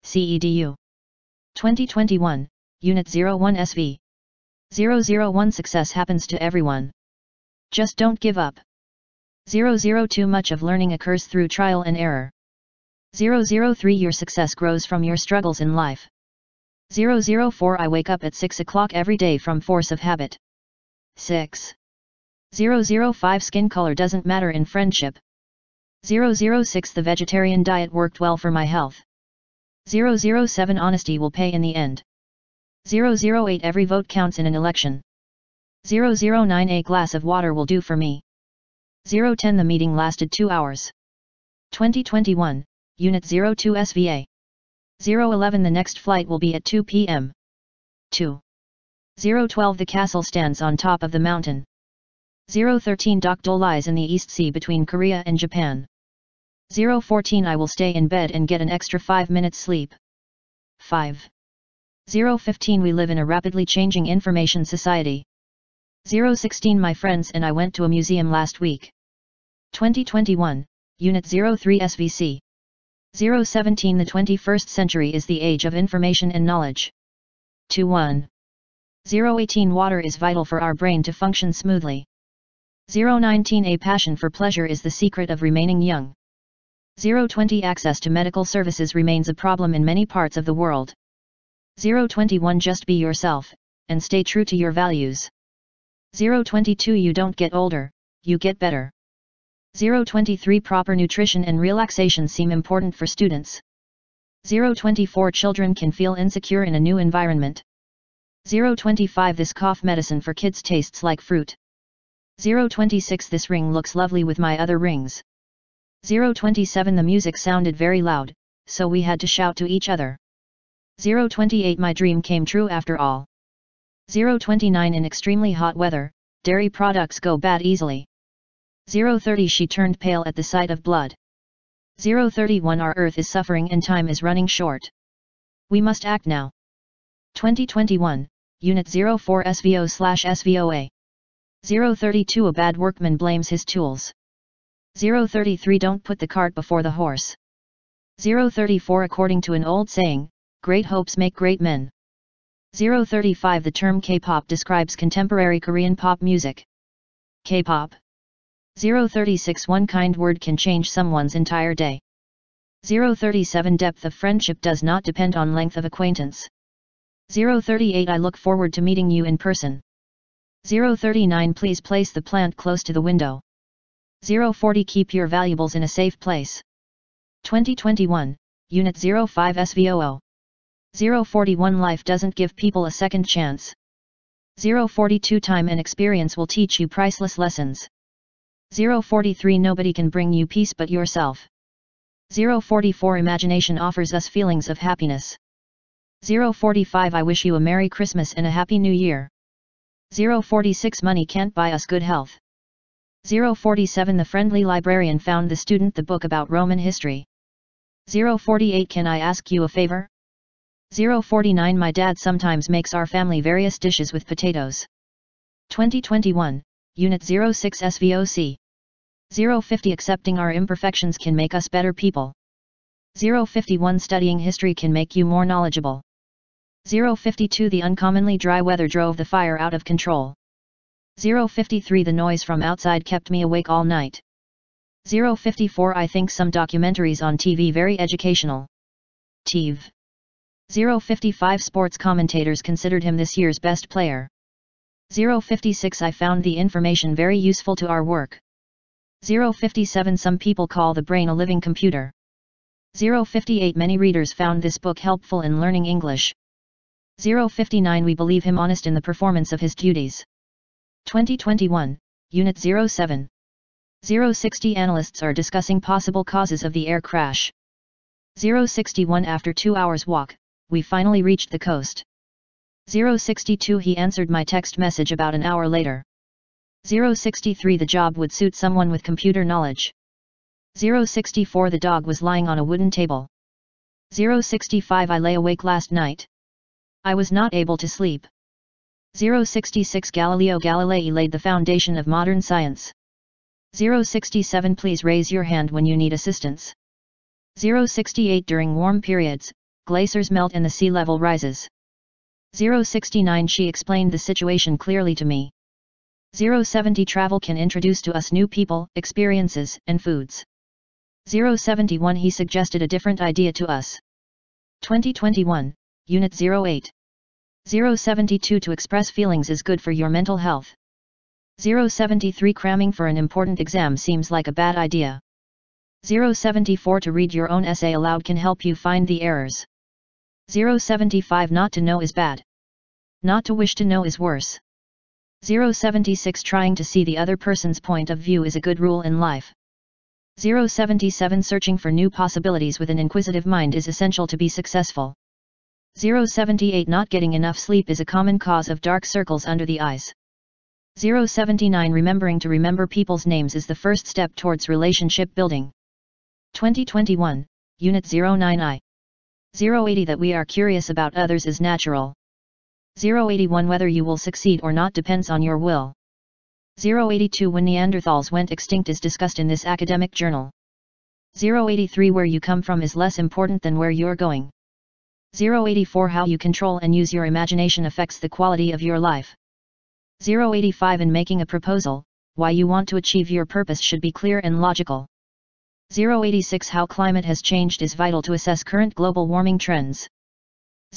CEDU. 2021, Unit 01 SV. 001 Success happens to everyone. Just don't give up. 002 Much of learning occurs through trial and error. 003 Your success grows from your struggles in life. 004 I wake up at 6 o'clock every day from force of habit. 6. 005 Skin color doesn't matter in friendship. 006 The vegetarian diet worked well for my health. 007 Honesty will pay in the end. 008 Every vote counts in an election. 009 A glass of water will do for me. 010 The meeting lasted 2 hours. 2021, Unit 02 SVA. 011 The next flight will be at 2 p.m. 2. 012 The castle stands on top of the mountain. 013 Dokdo lies in the East Sea between Korea and Japan. 014 I will stay in bed and get an extra 5 minutes sleep. 5. 015 We live in a rapidly changing information society. 016 My friends and I went to a museum last week. 2021, Unit 03 SVC. 017 The 21st century is the age of information and knowledge. 21. 018 Water is vital for our brain to function smoothly. 019 A passion for pleasure is the secret of remaining young. 020 Access to medical services remains a problem in many parts of the world. 021 Just be yourself, and stay true to your values. 022 You don't get older, you get better. 023 Proper nutrition and relaxation seem important for students. 024 Children can feel insecure in a new environment. 025 This cough medicine for kids tastes like fruit. 026 This ring looks lovely with my other rings. 027 The music sounded very loud, so we had to shout to each other. 028 My dream came true after all. 029 In extremely hot weather, dairy products go bad easily. 030 She turned pale at the sight of blood. 031 Our earth is suffering and time is running short. We must act now. 2021, Unit 04 SVO/SVOA. 032 A bad workman blames his tools. 033 Don't put the cart before the horse. 034 According to an old saying, great hopes make great men. 035 The term K-pop describes contemporary Korean pop music. K-pop. 036 One kind word can change someone's entire day. 037 Depth of friendship does not depend on length of acquaintance. 038 I look forward to meeting you in person. 039 Please place the plant close to the window. 040 Keep your valuables in a safe place. 2021, Unit 05 SVOO. 041 Life doesn't give people a second chance. 042 Time and experience will teach you priceless lessons. 043 Nobody can bring you peace but yourself. 044 Imagination offers us feelings of happiness. 045 I wish you a Merry Christmas and a Happy New Year. 046 Money can't buy us good health. 047 The friendly librarian found the student the book about Roman history. 048 Can I ask you a favor? 049 My dad sometimes makes our family various dishes with potatoes. 2021, Unit 06 SVOC. 050 Accepting our imperfections can make us better people. 051 Studying history can make you more knowledgeable. 052 The uncommonly dry weather drove the fire out of control. 053 The noise from outside kept me awake all night. 054 I think some documentaries on TV very educational. TV. 055 Sports commentators considered him this year's best player. 056 I found the information very useful to our work. 057 Some people call the brain a living computer. 058 Many readers found this book helpful in learning English. 059 We believe him honest in the performance of his duties. 2021, Unit 07. 060 Analysts are discussing possible causes of the air crash. 061 After 2 hours walk, we finally reached the coast. 062 He answered my text message about an hour later. 063 The job would suit someone with computer knowledge. 064 The dog was lying on a wooden table. 065 I lay awake last night. I was not able to sleep. 066 Galileo Galilei laid the foundation of modern science. 067 Please raise your hand when you need assistance. 068 During warm periods, glaciers melt and the sea level rises. 069 She explained the situation clearly to me. 070 Travel can introduce to us new people, experiences, and foods. 071 He suggested a different idea to us. 2021, Unit 08. 072 To express feelings is good for your mental health. 073 Cramming for an important exam seems like a bad idea. 074 To read your own essay aloud can help you find the errors. 075 Not to know is bad. Not to wish to know is worse. 076 Trying to see the other person's point of view is a good rule in life. 077 Searching for new possibilities with an inquisitive mind is essential to be successful. 078 Not getting enough sleep is a common cause of dark circles under the eyes. 079 Remembering to remember people's names is the first step towards relationship building. 2021, Unit 09I. 080 That we are curious about others is natural. 081 Whether you will succeed or not depends on your will. 082 When Neanderthals went extinct is discussed in this academic journal. 083 Where you come from is less important than where you're going. 084 How you control and use your imagination affects the quality of your life. 085 In making a proposal, why you want to achieve your purpose should be clear and logical. 086 How climate has changed is vital to assess current global warming trends.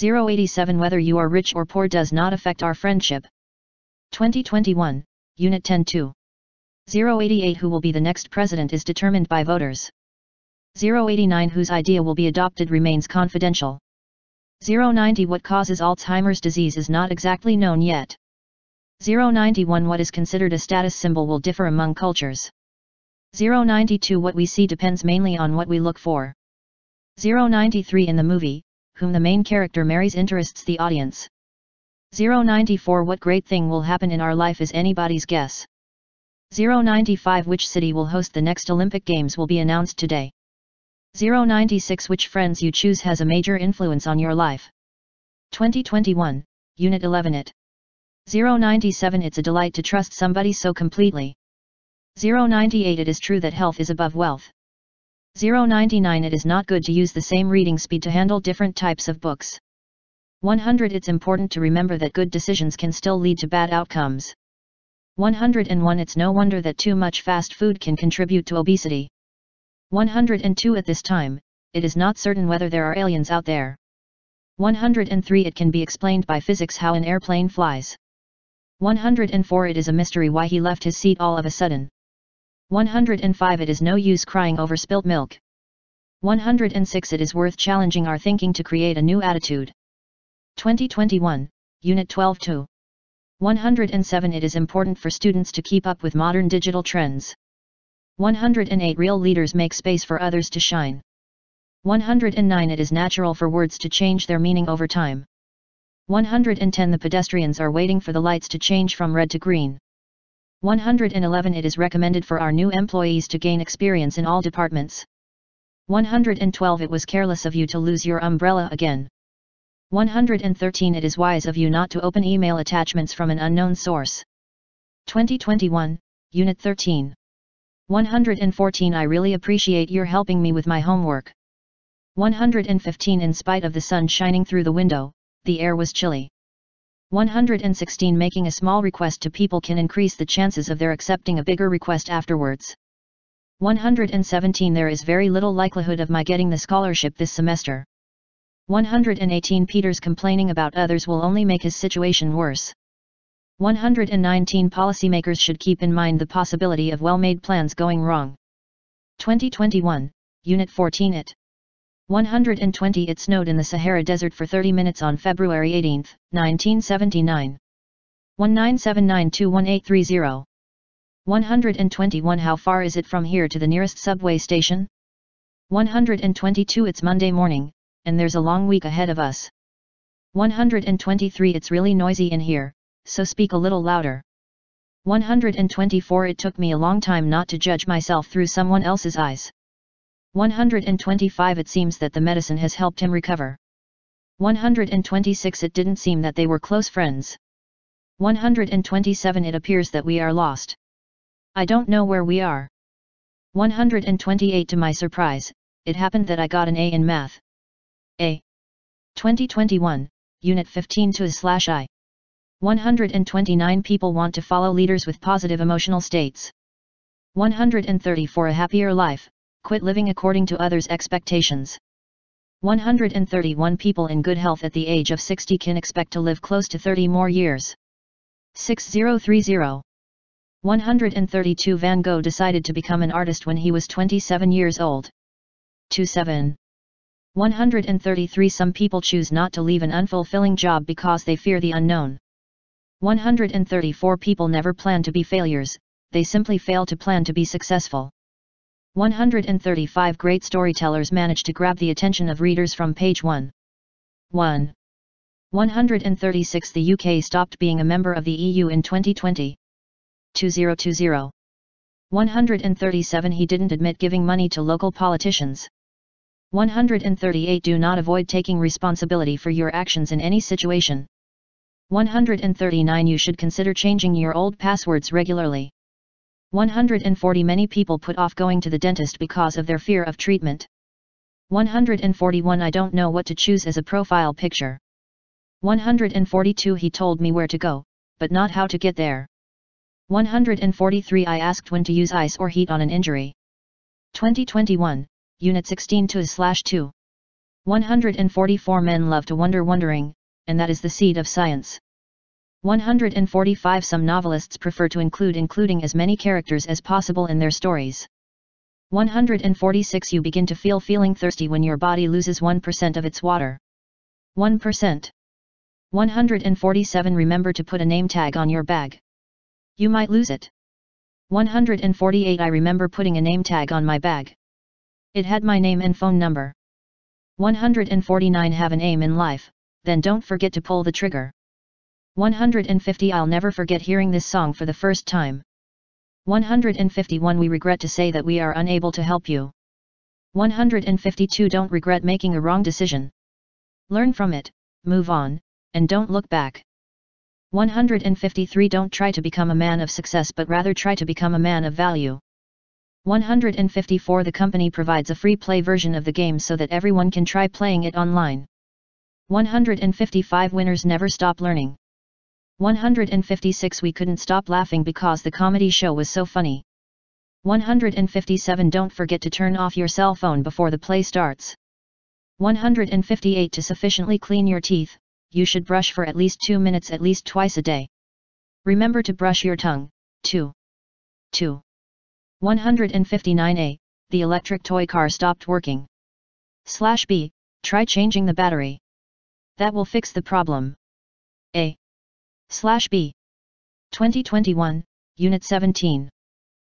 087 Whether you are rich or poor does not affect our friendship. 2021, Unit 10-2. 088 Who will be the next president is determined by voters. 089 Whose idea will be adopted remains confidential. 090 What causes Alzheimer's disease is not exactly known yet. 091 What is considered a status symbol will differ among cultures. 092 What we see depends mainly on what we look for. 093 In the movie, whom the main character marries interests the audience. 094 What great thing will happen in our life is anybody's guess. 095 Which city will host the next Olympic Games will be announced today. 096 Which friends you choose has a major influence on your life. 2021, Unit 11 It. 097 It's a delight to trust somebody so completely. 098 It is true that health is above wealth. 099 It is not good to use the same reading speed to handle different types of books. 100 It's important to remember that good decisions can still lead to bad outcomes. 101 It's no wonder that too much fast food can contribute to obesity. 102 At this time, it is not certain whether there are aliens out there. 103 It can be explained by physics how an airplane flies. 104 It is a mystery why he left his seat all of a sudden. 105 It is no use crying over spilt milk. 106 It is worth challenging our thinking to create a new attitude. 2021, Unit 12-2. 107 It is important for students to keep up with modern digital trends. 108 Real leaders make space for others to shine. 109 It is natural for words to change their meaning over time. 110 The pedestrians are waiting for the lights to change from red to green. 111 It is recommended for our new employees to gain experience in all departments. 112 It was careless of you to lose your umbrella again. 113 It is wise of you not to open email attachments from an unknown source. 2021, Unit 13. 114 I really appreciate your helping me with my homework. 115 In spite of the sun shining through the window, the air was chilly. 116 Making a small request to people can increase the chances of their accepting a bigger request afterwards. 117 There is very little likelihood of my getting the scholarship this semester. 118 Peter's complaining about others will only make his situation worse. 119 Policymakers should keep in mind the possibility of well-made plans going wrong. 2021, Unit 14 It. 120 It snowed in the Sahara Desert for 30 minutes on February 18, 1979. 1979-21830. 121 How far is it from here to the nearest subway station? 122 It's Monday morning, and there's a long week ahead of us. 123 It's really noisy in here, so speak a little louder. 124 It took me a long time not to judge myself through someone else's eyes. 125 It seems that the medicine has helped him recover. 126 It didn't seem that they were close friends. 127 It appears that we are lost. I don't know where we are. 128 To my surprise, it happened that I got an A in math. A. 2021, Unit 15-I. 129 people want to follow leaders with positive emotional states. 130 for a happier life, quit living according to others' expectations. 131 people in good health at the age of 60 can expect to live close to 30 more years. 6030. 132 Van Gogh decided to become an artist when he was 27 years old. 27. 133 Some people choose not to leave an unfulfilling job because they fear the unknown. 134 People never plan to be failures, they simply fail to plan to be successful. 135 Great storytellers manage to grab the attention of readers from page 1. 136 The UK stopped being a member of the EU in 2020. 2020. 137 He didn't admit giving money to local politicians. 138 Do not avoid taking responsibility for your actions in any situation. 139 You should consider changing your old passwords regularly. 140 Many people put off going to the dentist because of their fear of treatment. 141 I don't know what to choose as a profile picture. 142 He told me where to go, but not how to get there. 143 I asked when to use ice or heat on an injury. 2021, Unit 16-2. 144 Men love to wondering, and that is the seed of science. 145 Some novelists prefer to including as many characters as possible in their stories. 146 You begin to feeling thirsty when your body loses 1% of its water. 1%. 147 Remember to put a name tag on your bag. You might lose it. 148 I remember putting a name tag on my bag. It had my name and phone number. 149 Have an aim in life, then don't forget to pull the trigger. 150 I'll never forget hearing this song for the first time. 151 We regret to say that we are unable to help you. 152 Don't regret making a wrong decision. Learn from it, move on, and don't look back. 153 Don't try to become a man of success but rather try to become a man of value. 154 The company provides a free play version of the game so that everyone can try playing it online. 155 Winners never stop learning. 156 We couldn't stop laughing because the comedy show was so funny. 157 Don't forget to turn off your cell phone before the play starts. 158 To sufficiently clean your teeth, you should brush for at least 2 minutes at least twice a day. Remember to brush your tongue, too. 159A, the electric toy car stopped working. /B, try changing the battery. That will fix the problem. A/B. 2021, Unit 17.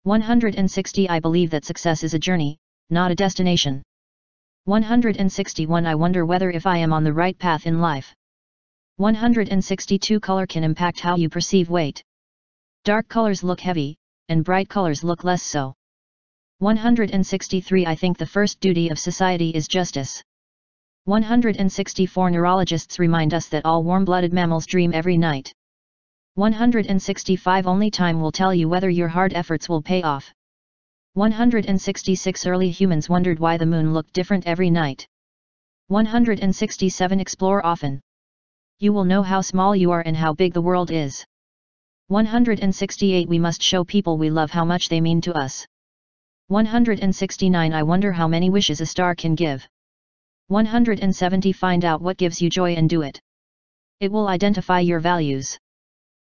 160 I believe that success is a journey, not a destination. 161 I wonder whether if I am on the right path in life. 162 Color can impact how you perceive weight. Dark colors look heavy, and bright colors look less so. 163 I think the first duty of society is justice. 164 Neurologists remind us that all warm-blooded mammals dream every night. 165 Only time will tell you whether your hard efforts will pay off. 166 Early humans wondered why the moon looked different every night. 167 Explore often. You will know how small you are and how big the world is. 168 We must show people we love how much they mean to us. 169 I wonder how many wishes a star can give. 170 Find out what gives you joy and do it. It will identify your values.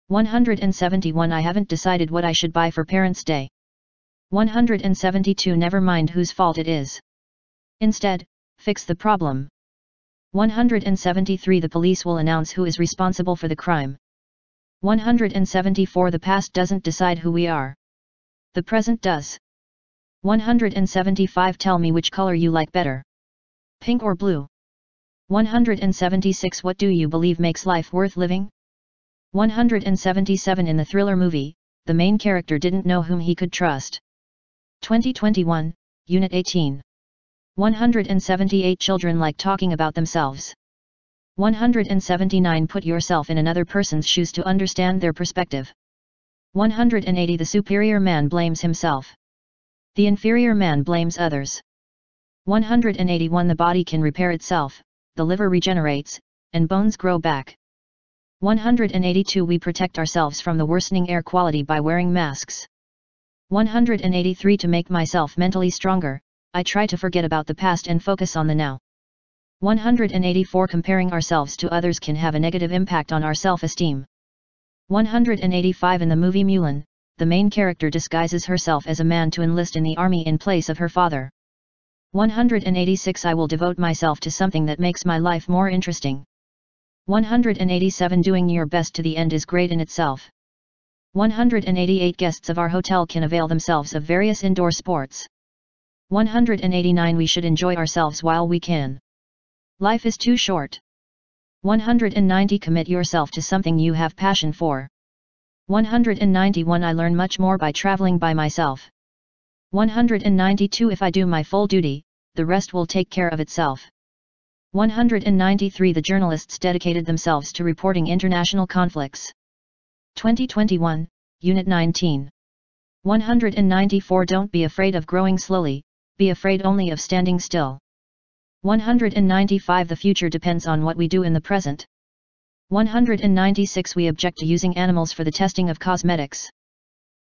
171 I haven't decided what I should buy for Parents' Day. 172 Never mind whose fault it is. Instead, fix the problem. 173 The police will announce who is responsible for the crime. 174 The past doesn't decide who we are. The present does. 175 Tell me which color you like better. Pink or blue? 176 What do you believe makes life worth living? 177 In the thriller movie, the main character didn't know whom he could trust. 2021, Unit 18. 178 Children like talking about themselves. 179 Put yourself in another person's shoes to understand their perspective. 180 The superior man blames himself. The inferior man blames others. 181 The body can repair itself, the liver regenerates, and bones grow back. 182 We protect ourselves from the worsening air quality by wearing masks. 183 To make myself mentally stronger, I try to forget about the past and focus on the now. 184 Comparing ourselves to others can have a negative impact on our self-esteem. 185 In the movie Mulan, the main character disguises herself as a man to enlist in the army in place of her father. 186 I will devote myself to something that makes my life more interesting. 187 Doing your best to the end is great in itself. 188 Guests of our hotel can avail themselves of various indoor sports. 189 We should enjoy ourselves while we can. Life is too short. 190 Commit yourself to something you have passion for. 191 I learn much more by traveling by myself. 192 If I do my full duty, the rest will take care of itself. 193 The journalists dedicated themselves to reporting international conflicts. 2021, Unit 19. 194 Don't be afraid of growing slowly, be afraid only of standing still. 195 The future depends on what we do in the present. 196 We object to using animals for the testing of cosmetics.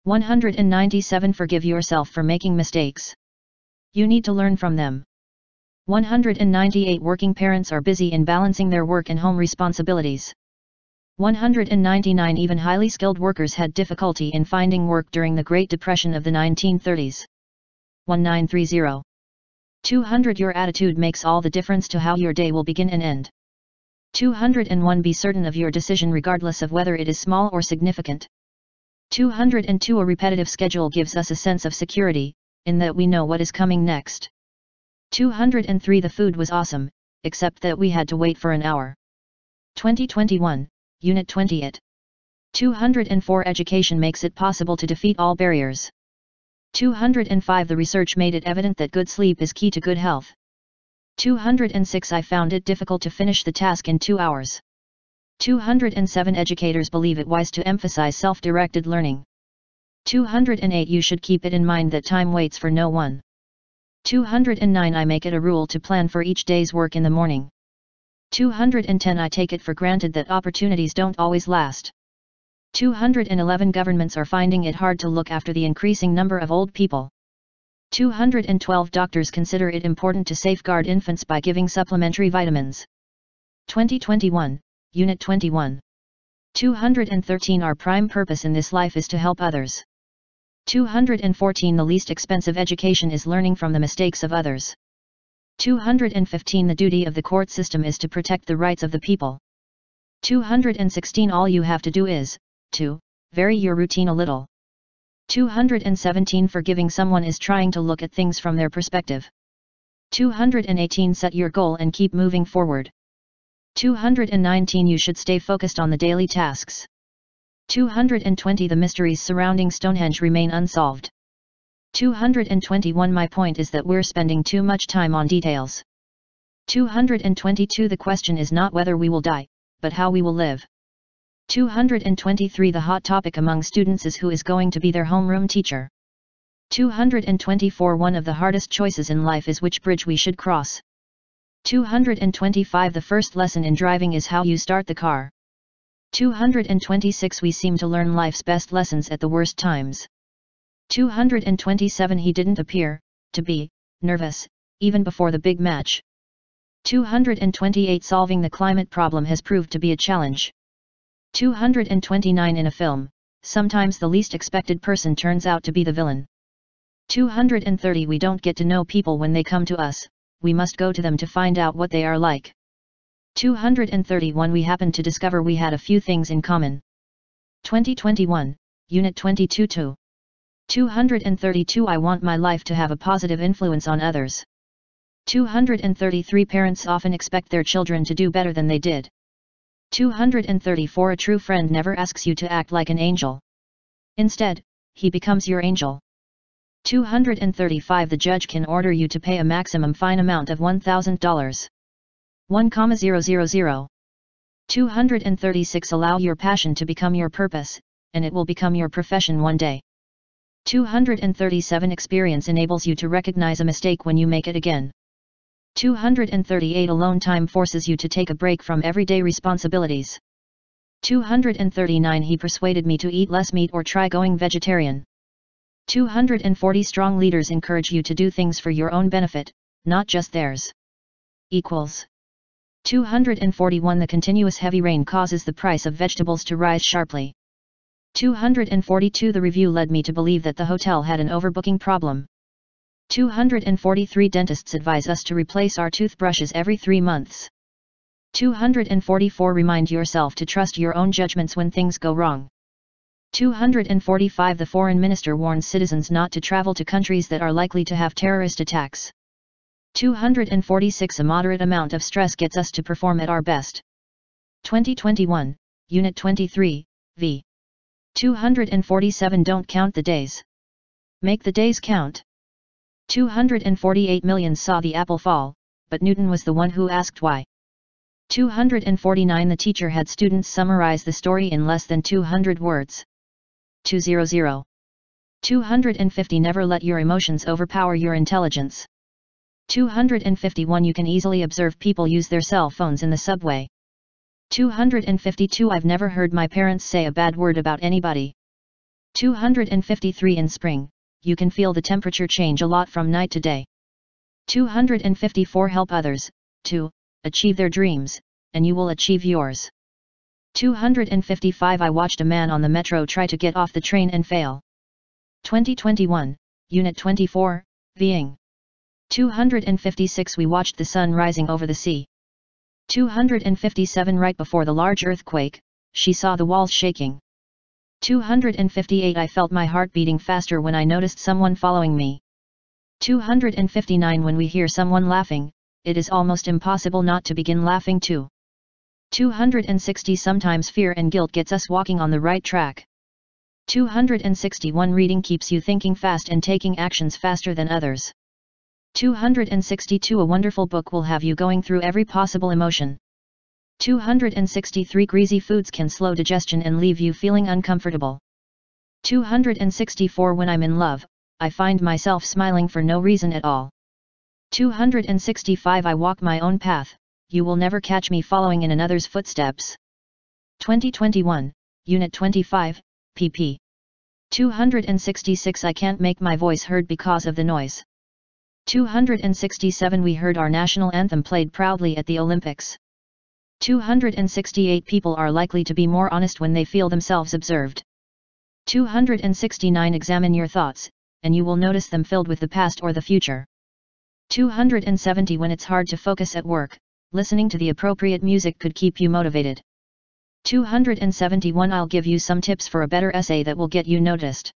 197 Forgive yourself for making mistakes. You need to learn from them. 198 Working parents are busy in balancing their work and home responsibilities. 199 Even highly skilled workers had difficulty in finding work during the Great Depression of the 1930s. 1930. 200 Your attitude makes all the difference to how your day will begin and end. 201 Be certain of your decision regardless of whether it is small or significant. 202 A repetitive schedule gives us a sense of security, in that we know what is coming next. 203 The food was awesome, except that we had to wait for an hour. 2021, Unit 20 204 Education makes it possible to defeat all barriers. 205 The research made it evident that good sleep is key to good health. 206 I found it difficult to finish the task in 2 hours. 207 Educators believe it wise to emphasize self-directed learning. 208 You should keep it in mind that time waits for no one. 209 I make it a rule to plan for each day's work in the morning. 210 I take it for granted that opportunities don't always last. 211 Governments are finding it hard to look after the increasing number of old people. 212 Doctors consider it important to safeguard infants by giving supplementary vitamins. 2021, Unit 21. 213 Our prime purpose in this life is to help others. 214 The least expensive education is learning from the mistakes of others. 215 The duty of the court system is to protect the rights of the people. 216 All you have to do is, to, vary your routine a little. 217 Forgiving someone is trying to look at things from their perspective. 218 Set your goal and keep moving forward. 219 You should stay focused on the daily tasks. 220 The mysteries surrounding Stonehenge remain unsolved. 221 My point is that we're spending too much time on details. 222 The question is not whether we will die, but how we will live. 223 The hot topic among students is who is going to be their homeroom teacher. 224 One of the hardest choices in life is which bridge we should cross. 225 The first lesson in driving is how you start the car. 226 We seem to learn life's best lessons at the worst times. 227 He didn't appear to be nervous, even before the big match. 228 Solving the climate problem has proved to be a challenge. 229 In a film, sometimes the least expected person turns out to be the villain. 230 We don't get to know people when they come to us, we must go to them to find out what they are like. 231 We happened to discover we had a few things in common. 2021, Unit 22 232 I want my life to have a positive influence on others. 233 Parents often expect their children to do better than they did. 234 A true friend never asks you to act like an angel. Instead, he becomes your angel. 235 The judge can order you to pay a maximum fine amount of $1,000. 1,000. 236 Allow your passion to become your purpose, and it will become your profession one day. 237 Experience enables you to recognize a mistake when you make it again. 238 Alone time forces you to take a break from everyday responsibilities. 239 He persuaded me to eat less meat or try going vegetarian. 240 Strong leaders encourage you to do things for your own benefit, not just theirs. Equals. 241 The continuous heavy rain causes the price of vegetables to rise sharply. 242 The review led me to believe that the hotel had an overbooking problem. 243 Dentists advise us to replace our toothbrushes every 3 months. 244 Remind yourself to trust your own judgments when things go wrong. 245 The foreign minister warns citizens not to travel to countries that are likely to have terrorist attacks. 246 A moderate amount of stress gets us to perform at our best. 2021, Unit 23, v. 247 Don't count the days. Make the days count. 248 million saw the apple fall, but Newton was the one who asked why. 249 The teacher had students summarize the story in less than 200 words. 200. 250 Never let your emotions overpower your intelligence. 251 You can easily observe people use their cell phones in the subway. 252 I've never heard my parents say a bad word about anybody. 253 In spring, you can feel the temperature change a lot from night to day. 254 Help others, to achieve their dreams, and you will achieve yours. 255 I watched a man on the metro try to get off the train and fail. 2021, Unit 24, Being. 256 We watched the sun rising over the sea. 257 Right before the large earthquake, she saw the walls shaking. 258 I felt my heart beating faster when I noticed someone following me. 259 When we hear someone laughing, it is almost impossible not to begin laughing too. 260 Sometimes fear and guilt gets us walking on the right track. 261 Reading keeps you thinking fast and taking actions faster than others. 262 A wonderful book will have you going through every possible emotion. 263 Greasy foods can slow digestion and leave you feeling uncomfortable. 264 When I'm in love, I find myself smiling for no reason at all. 265 I walk my own path, you will never catch me following in another's footsteps. 2021, Unit 25, pp. 266 I can't make my voice heard because of the noise. 267 We heard our national anthem played proudly at the Olympics. 268 People are likely to be more honest when they feel themselves observed. 269 Examine your thoughts, and you will notice them filled with the past or the future. 270 When it's hard to focus at work, listening to the appropriate music could keep you motivated. 271 I'll give you some tips for a better essay that will get you noticed.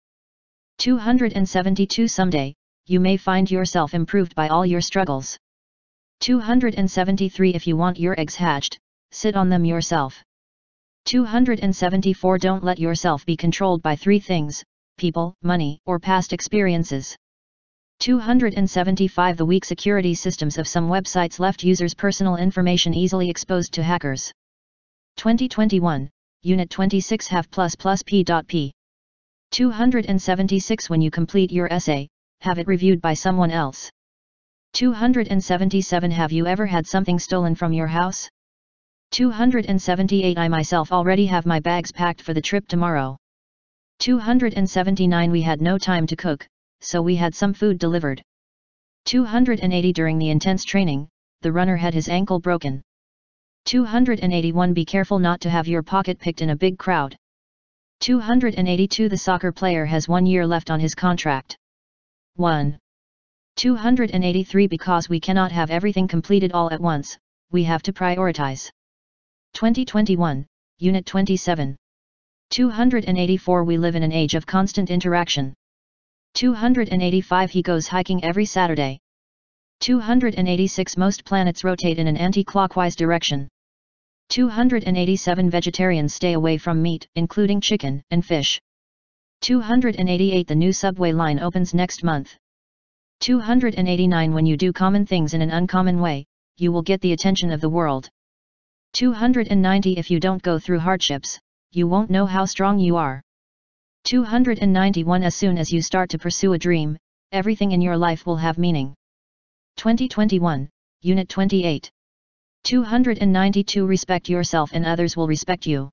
272 Someday, you may find yourself improved by all your struggles. 273 If you want your eggs hatched, sit on them yourself. 274 Don't let yourself be controlled by 3 things: people, money, or past experiences. 275 The weak security systems of some websites left users' personal information easily exposed to hackers. 2021, Unit 26 Have ++p.p. 276 When you complete your essay, have it reviewed by someone else. 277 Have you ever had something stolen from your house? 278 I myself already have my bags packed for the trip tomorrow. 279 We had no time to cook, so we had some food delivered. 280 During the intense training, the runner had his ankle broken. 281 Be careful not to have your pocket picked in a big crowd. 282 The soccer player has 1 year left on his contract. 1. 283 Because we cannot have everything completed all at once, we have to prioritize. 2021, Unit 27. 284 We live in an age of constant interaction. 285 He goes hiking every Saturday. 286 Most planets rotate in an anti-clockwise direction. 287 Vegetarians stay away from meat, including chicken and fish. 288 The new subway line opens next month. 289 When you do common things in an uncommon way, you will get the attention of the world. 290 If you don't go through hardships, you won't know how strong you are. 291 As soon as you start to pursue a dream, everything in your life will have meaning. 2021, Unit 28. 292 Respect yourself and others will respect you.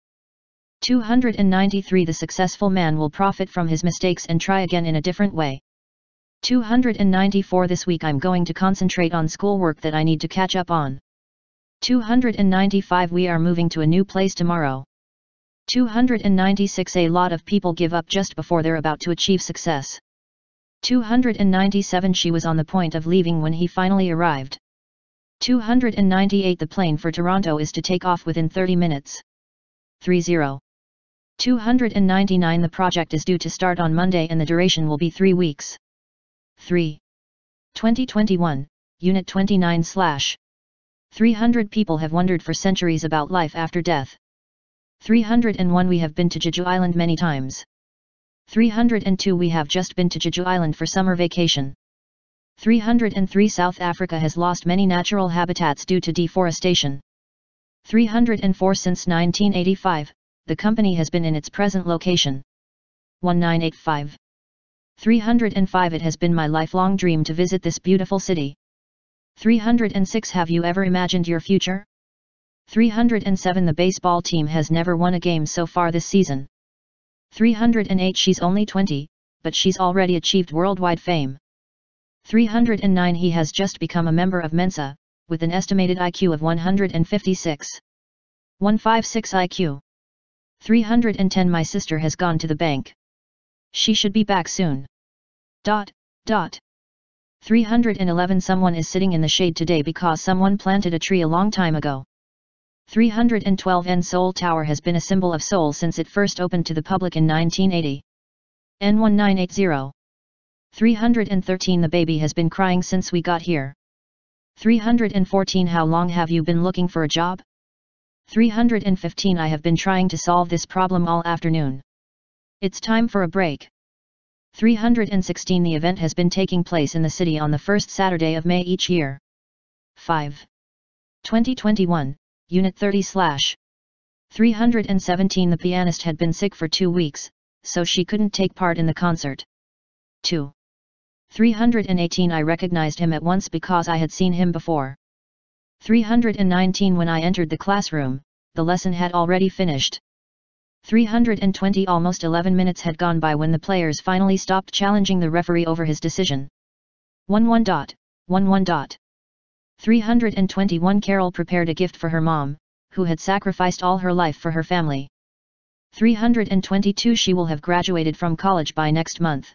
293 The successful man will profit from his mistakes and try again in a different way. 294 This week I'm going to concentrate on schoolwork that I need to catch up on. 295 We are moving to a new place tomorrow. 296 A lot of people give up just before they're about to achieve success. 297 She was on the point of leaving when he finally arrived. 298 The plane for Toronto is to take off within 30 minutes. 30. 299 The project is due to start on Monday and the duration will be 3 weeks. 3. 2021, Unit 29/. 300 people have wondered for centuries about life after death. 301 We have been to Jeju Island many times. 302 We have just been to Jeju Island for summer vacation. 303 South Africa has lost many natural habitats due to deforestation. 304 Since 1985, the company has been in its present location. 1985. 305 It has been my lifelong dream to visit this beautiful city. 306 Have you ever imagined your future? 307 The baseball team has never won a game so far this season. 308 She's only 20, but she's already achieved worldwide fame. 309 He has just become a member of Mensa, with an estimated IQ of 156. 156 IQ. 310 My sister has gone to the bank. She should be back soon. 311 Someone is sitting in the shade today because someone planted a tree a long time ago. 312 Seoul Tower has been a symbol of Seoul since it first opened to the public in 1980. N1980. 313 The baby has been crying since we got here. 314 How long have you been looking for a job? 315 I have been trying to solve this problem all afternoon. It's time for a break. 316 The event has been taking place in the city on the first Saturday of May each year. 5. 2021, Unit 30/. 317 The pianist had been sick for 2 weeks, so she couldn't take part in the concert. 2. 318 I recognized him at once because I had seen him before. 319 When I entered the classroom, the lesson had already finished. 320 Almost 11 minutes had gone by when the players finally stopped challenging the referee over his decision. 11. 321 Carol prepared a gift for her mom, who had sacrificed all her life for her family. 322 She will have graduated from college by next month.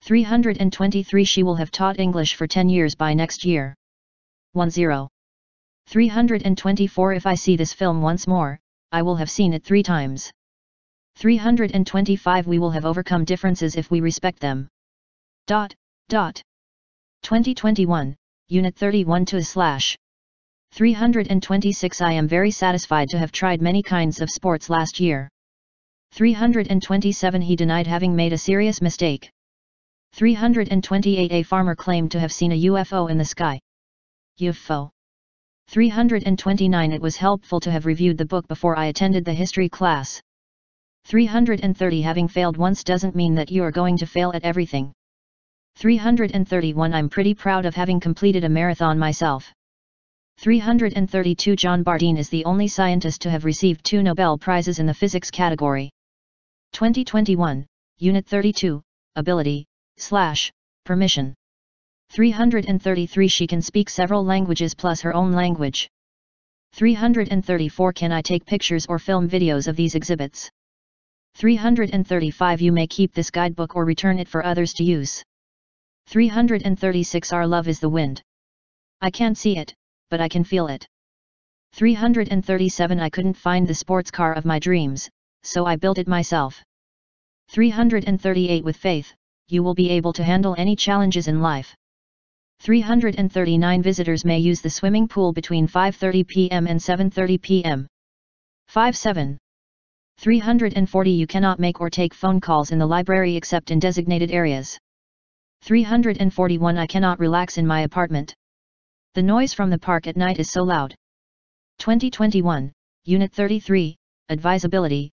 323 She will have taught English for 10 years by next year. 10. 324 If I see this film once more, I will have seen it 3 times. 325 We will have overcome differences if we respect them. 2021, Unit 31/. 326 I am very satisfied to have tried many kinds of sports last year. 327 He denied having made a serious mistake. 328 A farmer claimed to have seen a UFO in the sky. UFO. 329 It was helpful to have reviewed the book before I attended the history class. 330 Having failed once doesn't mean that you are going to fail at everything. 331 I'm pretty proud of having completed a marathon myself. 332 John Bardeen is the only scientist to have received 2 Nobel Prizes in the physics category. 2021, Unit 32, Ability, / Permission. 333 She can speak several languages plus her own language. 334 Can I take pictures or film videos of these exhibits? 335 You may keep this guidebook or return it for others to use. 336 Our love is the wind. I can't see it, but I can feel it. 337 I couldn't find the sports car of my dreams, so I built it myself. 338 With faith, you will be able to handle any challenges in life. 339 Visitors may use the swimming pool between 5:30 p.m. and 7:30 p.m. 57. 340 You cannot make or take phone calls in the library except in designated areas. 341 I cannot relax in my apartment. The noise from the park at night is so loud. 2021, Unit 33, Advisability,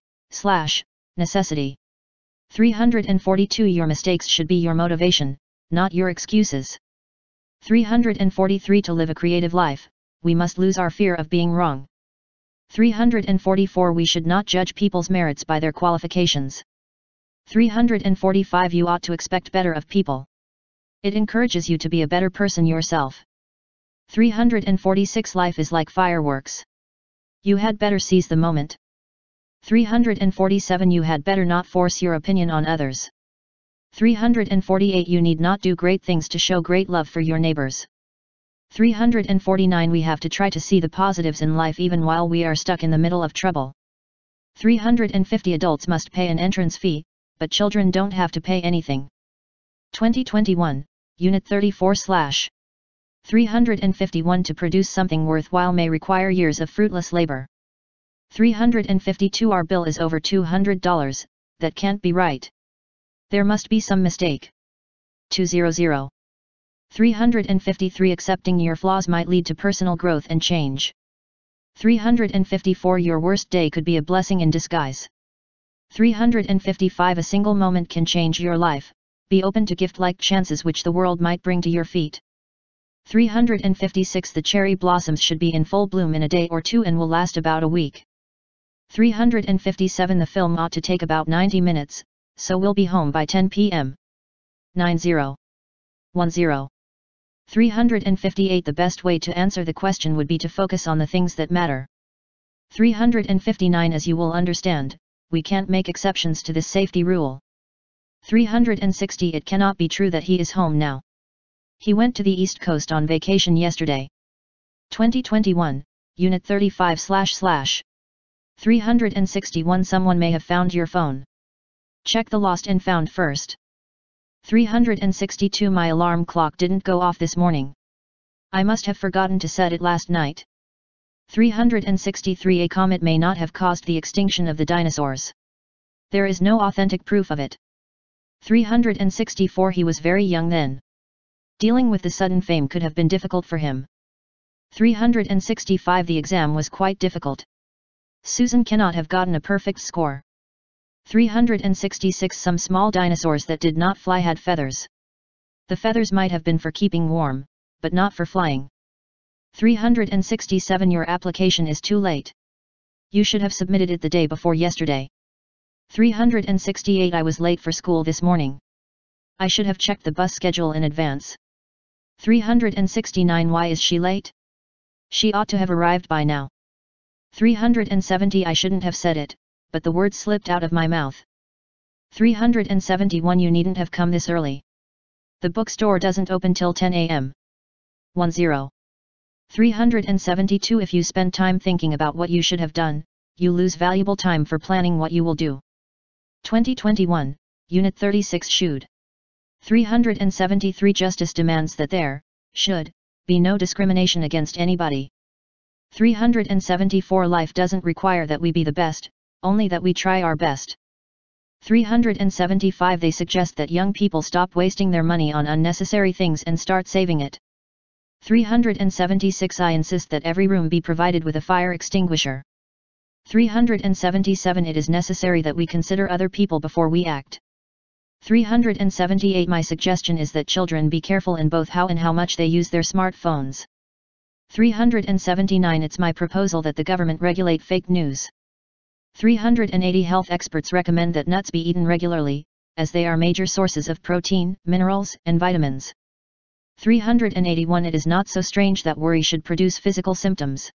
/ Necessity. 342 Your mistakes should be your motivation, not your excuses. 343 To live a creative life, we must lose our fear of being wrong. 344 We should not judge people's merits by their qualifications. 345 You ought to expect better of people. It encourages you to be a better person yourself. 346 Life is like fireworks. You had better seize the moment. 347 You had better not force your opinion on others. 348 You need not do great things to show great love for your neighbors. 349 We have to try to see the positives in life even while we are stuck in the middle of trouble. 350 Adults must pay an entrance fee, but children don't have to pay anything. 2021, Unit 34/351 To produce something worthwhile may require years of fruitless labor. 352 Our bill is over $200, that can't be right. There must be some mistake. 200. 353 Accepting your flaws might lead to personal growth and change. 354 Your worst day could be a blessing in disguise. 355 A single moment can change your life, be open to gift-like chances which the world might bring to your feet. 356 The cherry blossoms should be in full bloom in a day or two and will last about a week. 357 The film ought to take about 90 minutes, so we'll be home by 10 p.m. 90. 10. 358 The best way to answer the question would be to focus on the things that matter. 359 As you will understand, we can't make exceptions to this safety rule. 360 It cannot be true that he is home now. He went to the East Coast on vacation yesterday. 2021, Unit 35/361 Someone may have found your phone. Check the lost and found first. 362 My alarm clock didn't go off this morning. I must have forgotten to set it last night. 363 A comet may not have caused the extinction of the dinosaurs. There is no authentic proof of it. 364 He was very young then. Dealing with the sudden fame could have been difficult for him. 365 The exam was quite difficult. Susan cannot have gotten a perfect score. 366 Some small dinosaurs that did not fly had feathers. The feathers might have been for keeping warm, but not for flying. 367 Your application is too late. You should have submitted it the day before yesterday. 368 I was late for school this morning. I should have checked the bus schedule in advance. 369 Why is she late? She ought to have arrived by now. 370 I shouldn't have said it, but the word slipped out of my mouth. 371 You needn't have come this early. The bookstore doesn't open till 10 a.m. 10. 372 If you spend time thinking about what you should have done, you lose valuable time for planning what you will do. 2021, Unit 36 Should. 373 Justice demands that there should be no discrimination against anybody. 374 Life doesn't require that we be the best, only that we try our best. 375 They suggest that young people stop wasting their money on unnecessary things and start saving it. 376 I insist that every room be provided with a fire extinguisher. 377 It is necessary that we consider other people before we act. 378 My suggestion is that children be careful in both how and how much they use their smartphones. 379 It's my proposal that the government regulate fake news. 380 Health experts recommend that nuts be eaten regularly, as they are major sources of protein, minerals, and vitamins. 381 It is not so strange that worry should produce physical symptoms.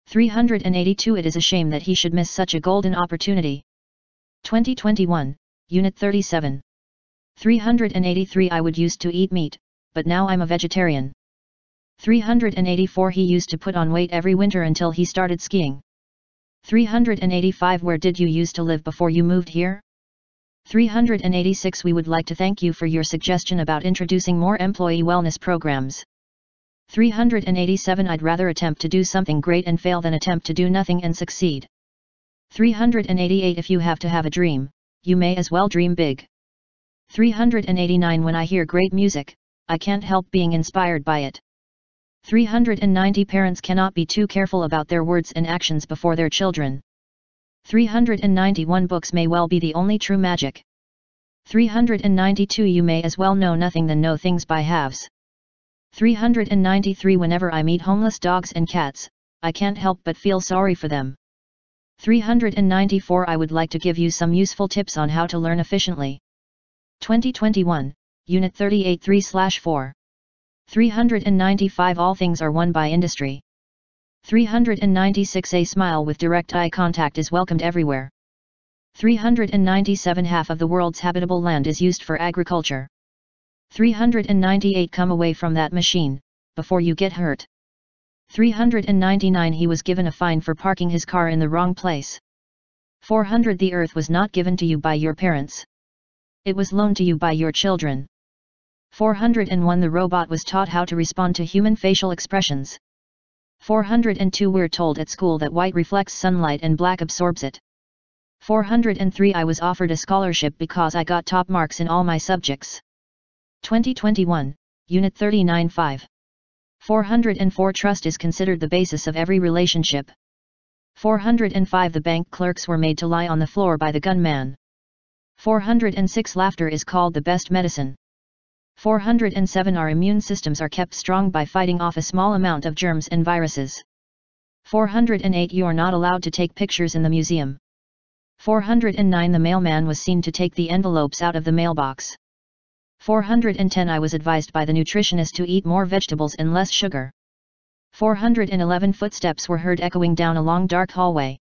382 It is a shame that he should miss such a golden opportunity. 2021, Unit 37. 383 I would used to eat meat, but now I'm a vegetarian. 384 He used to put on weight every winter until he started skiing. 385 Where did you used to live before you moved here? 386 We would like to thank you for your suggestion about introducing more employee wellness programs. 387 I'd rather attempt to do something great and fail than attempt to do nothing and succeed. 388 If you have to have a dream, you may as well dream big. 389 When I hear great music, I can't help being inspired by it. 390 Parents cannot be too careful about their words and actions before their children. 391 Books may well be the only true magic. 392 You may as well know nothing than know things by halves. 393 Whenever I meet homeless dogs and cats, I can't help but feel sorry for them. 394 I would like to give you some useful tips on how to learn efficiently. 2021, Unit 38 3/4. 395 All things are won by industry. 396 A smile with direct eye contact is welcomed everywhere. 397 Half of the world's habitable land is used for agriculture. 398 Come away from that machine, before you get hurt. 399 He was given a fine for parking his car in the wrong place. 400 The earth was not given to you by your parents. It was loaned to you by your children. 401 The robot was taught how to respond to human facial expressions. 402 We're told at school that white reflects sunlight and black absorbs it. 403 I was offered a scholarship because I got top marks in all my subjects. 2021, Unit 39-5. 404 Trust is considered the basis of every relationship. 405 The bank clerks were made to lie on the floor by the gunman. 406 Laughter is called the best medicine. 407 Our immune systems are kept strong by fighting off a small amount of germs and viruses. 408 You are not allowed to take pictures in the museum. 409 The mailman was seen to take the envelopes out of the mailbox. 410 I was advised by the nutritionist to eat more vegetables and less sugar. 411 Footsteps were heard echoing down a long dark hallway.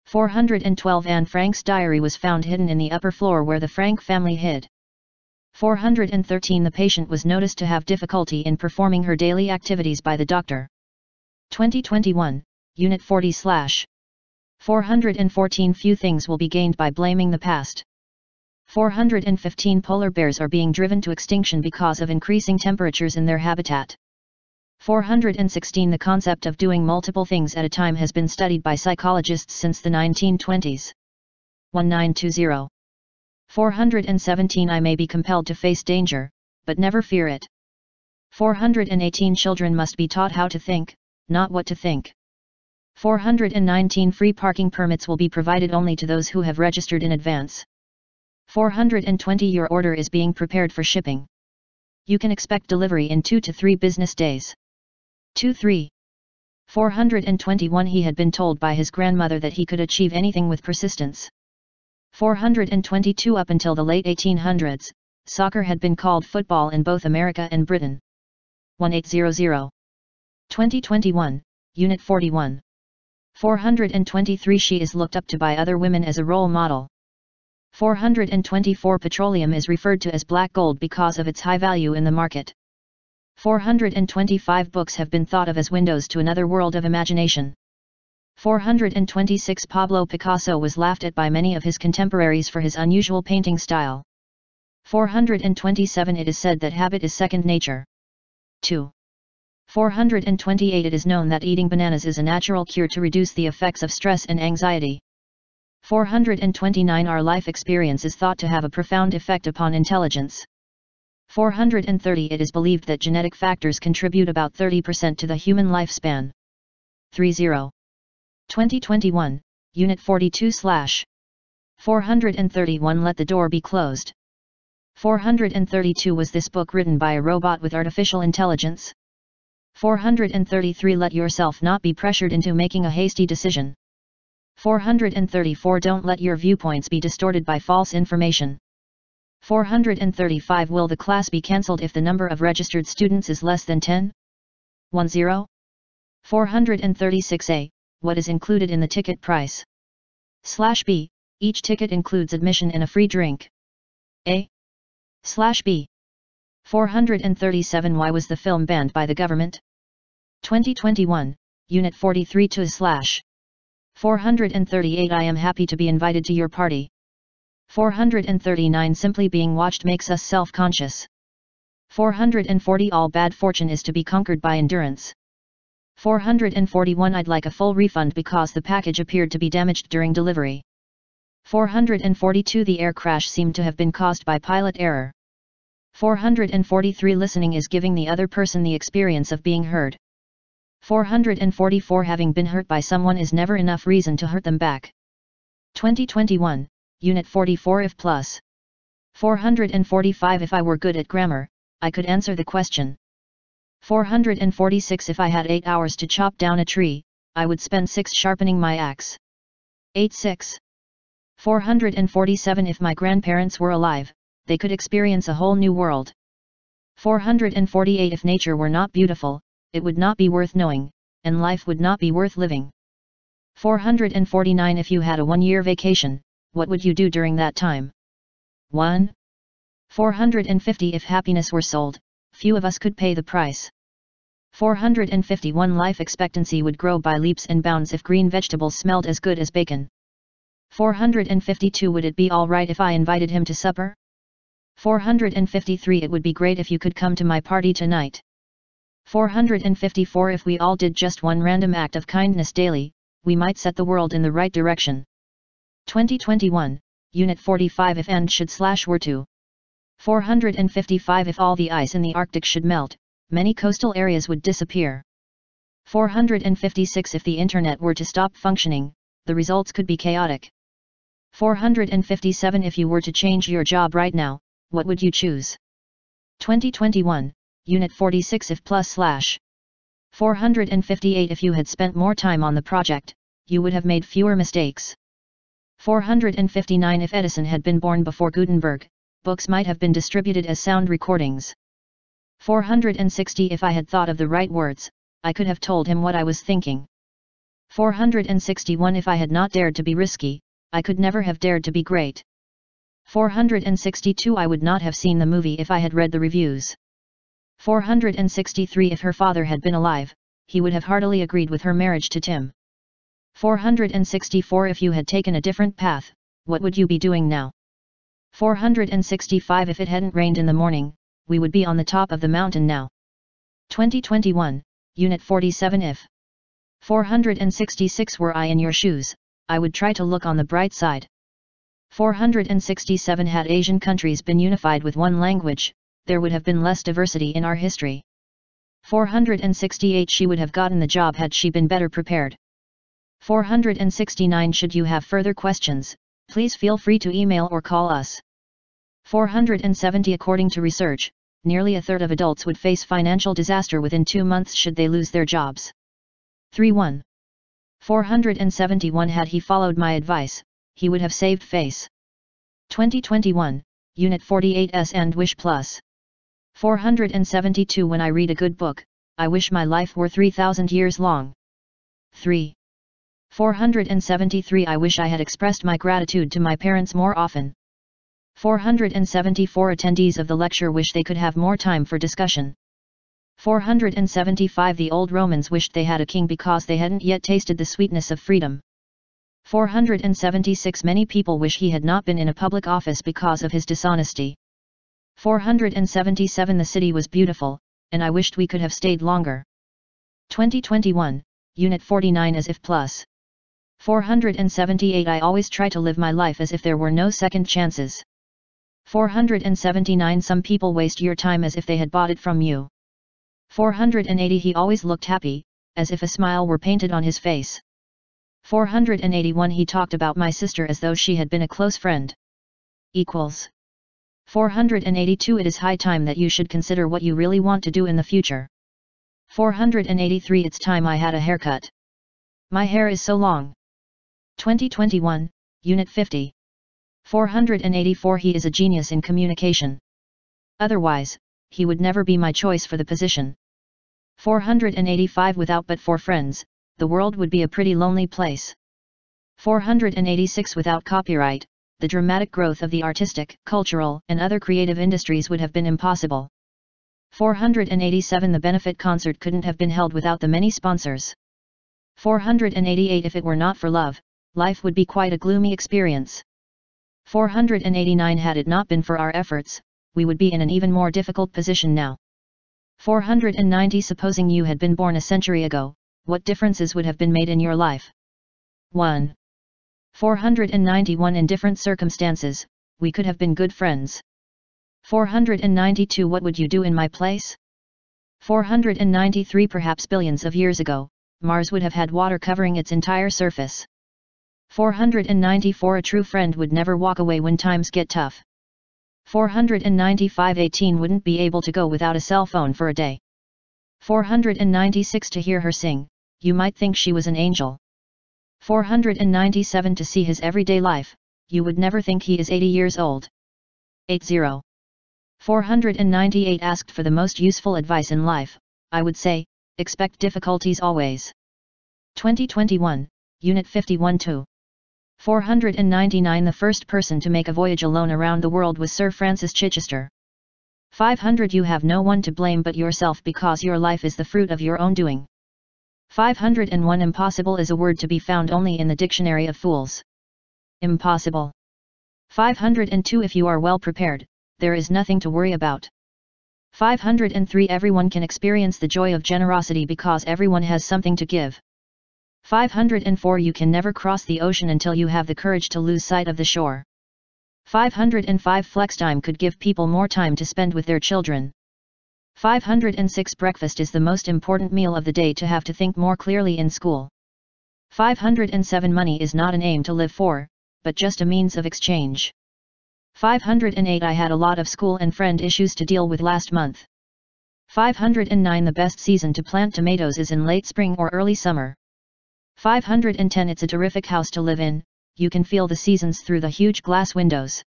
412 Anne Frank's diary was found hidden in the upper floor where the Frank family hid. 413 The patient was noticed to have difficulty in performing her daily activities by the doctor. 2021, Unit 40/. 414 Few things will be gained by blaming the past. 415 Polar bears are being driven to extinction because of increasing temperatures in their habitat. 416 The concept of doing multiple things at a time has been studied by psychologists since the 1920s. 1920. 417 I may be compelled to face danger, but never fear it. 418 Children must be taught how to think, not what to think. 419 Free parking permits will be provided only to those who have registered in advance. 420 Your order is being prepared for shipping. You can expect delivery in 2 to 3 business days. 2-3. 421 He had been told by his grandmother that he could achieve anything with persistence. 422 Up until the late 1800s, soccer had been called football in both America and Britain. 1800. 2021, Unit 41. 423 She is looked up to by other women as a role model. 424 Petroleum is referred to as black gold because of its high value in the market. 425 Books have been thought of as windows to another world of imagination. 426 Pablo Picasso was laughed at by many of his contemporaries for his unusual painting style. 427 It is said that habit is second nature. 2. 428 It is known that eating bananas is a natural cure to reduce the effects of stress and anxiety. 429 Our life experience is thought to have a profound effect upon intelligence. 430 It is believed that genetic factors contribute about 30% to the human lifespan. 30. 2021, Unit 42/. 431 Let the door be closed. 432 Was this book written by a robot with artificial intelligence? 433 Let yourself not be pressured into making a hasty decision. 434 Don't let your viewpoints be distorted by false information. 435 Will the class be cancelled if the number of registered students is less than 10? 10. 436A What is included in the ticket price? /B Each ticket includes admission and a free drink. A/B 437 Why was the film banned by the government? 2021, Unit 43/. 438 I am happy to be invited to your party. 439 Simply being watched makes us self-conscious. 440 All bad fortune is to be conquered by endurance. 441 I'd like a full refund because the package appeared to be damaged during delivery. 442 The air crash seemed to have been caused by pilot error. 443 Listening is giving the other person the experience of being heard. 444 Having been hurt by someone is never enough reason to hurt them back. 2021, Unit 44 If plus. 445 If I were good at grammar, I could answer the question. 446 If I had 8 hours to chop down a tree, I would spend 6 sharpening my axe. 86. 447 If my grandparents were alive, they could experience a whole new world. 448 If nature were not beautiful, it would not be worth knowing, and life would not be worth living. 449 If you had a 1-year vacation, what would you do during that time? 1. 450 If happiness were sold, few of us could pay the price. 451 Life expectancy would grow by leaps and bounds if green vegetables smelled as good as bacon. 452 Would it be alright if I invited him to supper? 453 It would be great if you could come to my party tonight. 454 If we all did just one random act of kindness daily, we might set the world in the right direction. 2021, Unit 45 If and should / were to. 455 If all the ice in the Arctic should melt, many coastal areas would disappear. 456 If the internet were to stop functioning, the results could be chaotic. 457 If you were to change your job right now, what would you choose? 2021, Unit 46 If / 458 If you had spent more time on the project, you would have made fewer mistakes. 459 If Edison had been born before Gutenberg, books might have been distributed as sound recordings. 460 If I had thought of the right words, I could have told him what I was thinking. 461 If I had not dared to be risky, I could never have dared to be great. 462 I would not have seen the movie if I had read the reviews. 463 If her father had been alive, he would have heartily agreed with her marriage to Tim. 464 If you had taken a different path, what would you be doing now? 465 If it hadn't rained in the morning, we would be on the top of the mountain now. 2021, Unit 47 If 466 Were I in your shoes, I would try to look on the bright side. 467 Had Asian countries been unified with one language, there would have been less diversity in our history. 468 She would have gotten the job had she been better prepared. 469 Should you have further questions, please feel free to email or call us. 470 According to research, nearly a third of adults would face financial disaster within 2 months should they lose their jobs. 31. 471 Had he followed my advice, he would have saved face. 2021, Unit 48S and Wish Plus. 472 When I read a good book, I wish my life were 3,000 years long. 3. 473 I wish I had expressed my gratitude to my parents more often. 474 Attendees of the lecture wish they could have more time for discussion. 475 The old Romans wished they had a king because they hadn't yet tasted the sweetness of freedom. 476 Many people wish he had not been in a public office because of his dishonesty. 477 The city was beautiful, and I wished we could have stayed longer. 2021, Unit 49 As if plus. 478 I always try to live my life as if there were no second chances. 479 Some people waste your time as if they had bought it from you. 480 He always looked happy, as if a smile were painted on his face. 481 He talked about my sister as though she had been a close friend. Equals. 482 It is high time that you should consider what you really want to do in the future. 483 It's time I had a haircut. My hair is so long. 2021, Unit 50. 484 He is a genius in communication. Otherwise, he would never be my choice for the position. 485 Without but for friends, the world would be a pretty lonely place. 486 Without copyright, the dramatic growth of the artistic, cultural, and other creative industries would have been impossible. 487 The benefit concert couldn't have been held without the many sponsors. 488 If it were not for love, life would be quite a gloomy experience. 489 Had it not been for our efforts, we would be in an even more difficult position now. 490 Supposing you had been born a century ago, what differences would have been made in your life? 1. 491 In different circumstances, we could have been good friends. 492 What would you do in my place? 493 Perhaps billions of years ago, Mars would have had water covering its entire surface. 494 A true friend would never walk away when times get tough. 495 A teen wouldn't be able to go without a cell phone for a day. 496 to hear her sing, you might think she was an angel. 497 to see his everyday life, you would never think he is 80 years old. 80. 498 asked for the most useful advice in life, I would say, expect difficulties always. 2021, Unit 51-2. 499 The first person to make a voyage alone around the world was Sir Francis Chichester. 500 You have no one to blame but yourself because your life is the fruit of your own doing. 501 Impossible is a word to be found only in the dictionary of fools. Impossible. 502 If you are well prepared, there is nothing to worry about. 503 Everyone can experience the joy of generosity because everyone has something to give. 504 You can never cross the ocean until you have the courage to lose sight of the shore. 505 Flex time could give people more time to spend with their children. 506 Breakfast is the most important meal of the day to have to think more clearly in school. 507 Money is not an aim to live for, but just a means of exchange. 508 I had a lot of school and friend issues to deal with last month. 509 The best season to plant tomatoes is in late spring or early summer. 510 It's a terrific house to live in, you can feel the seasons through the huge glass windows.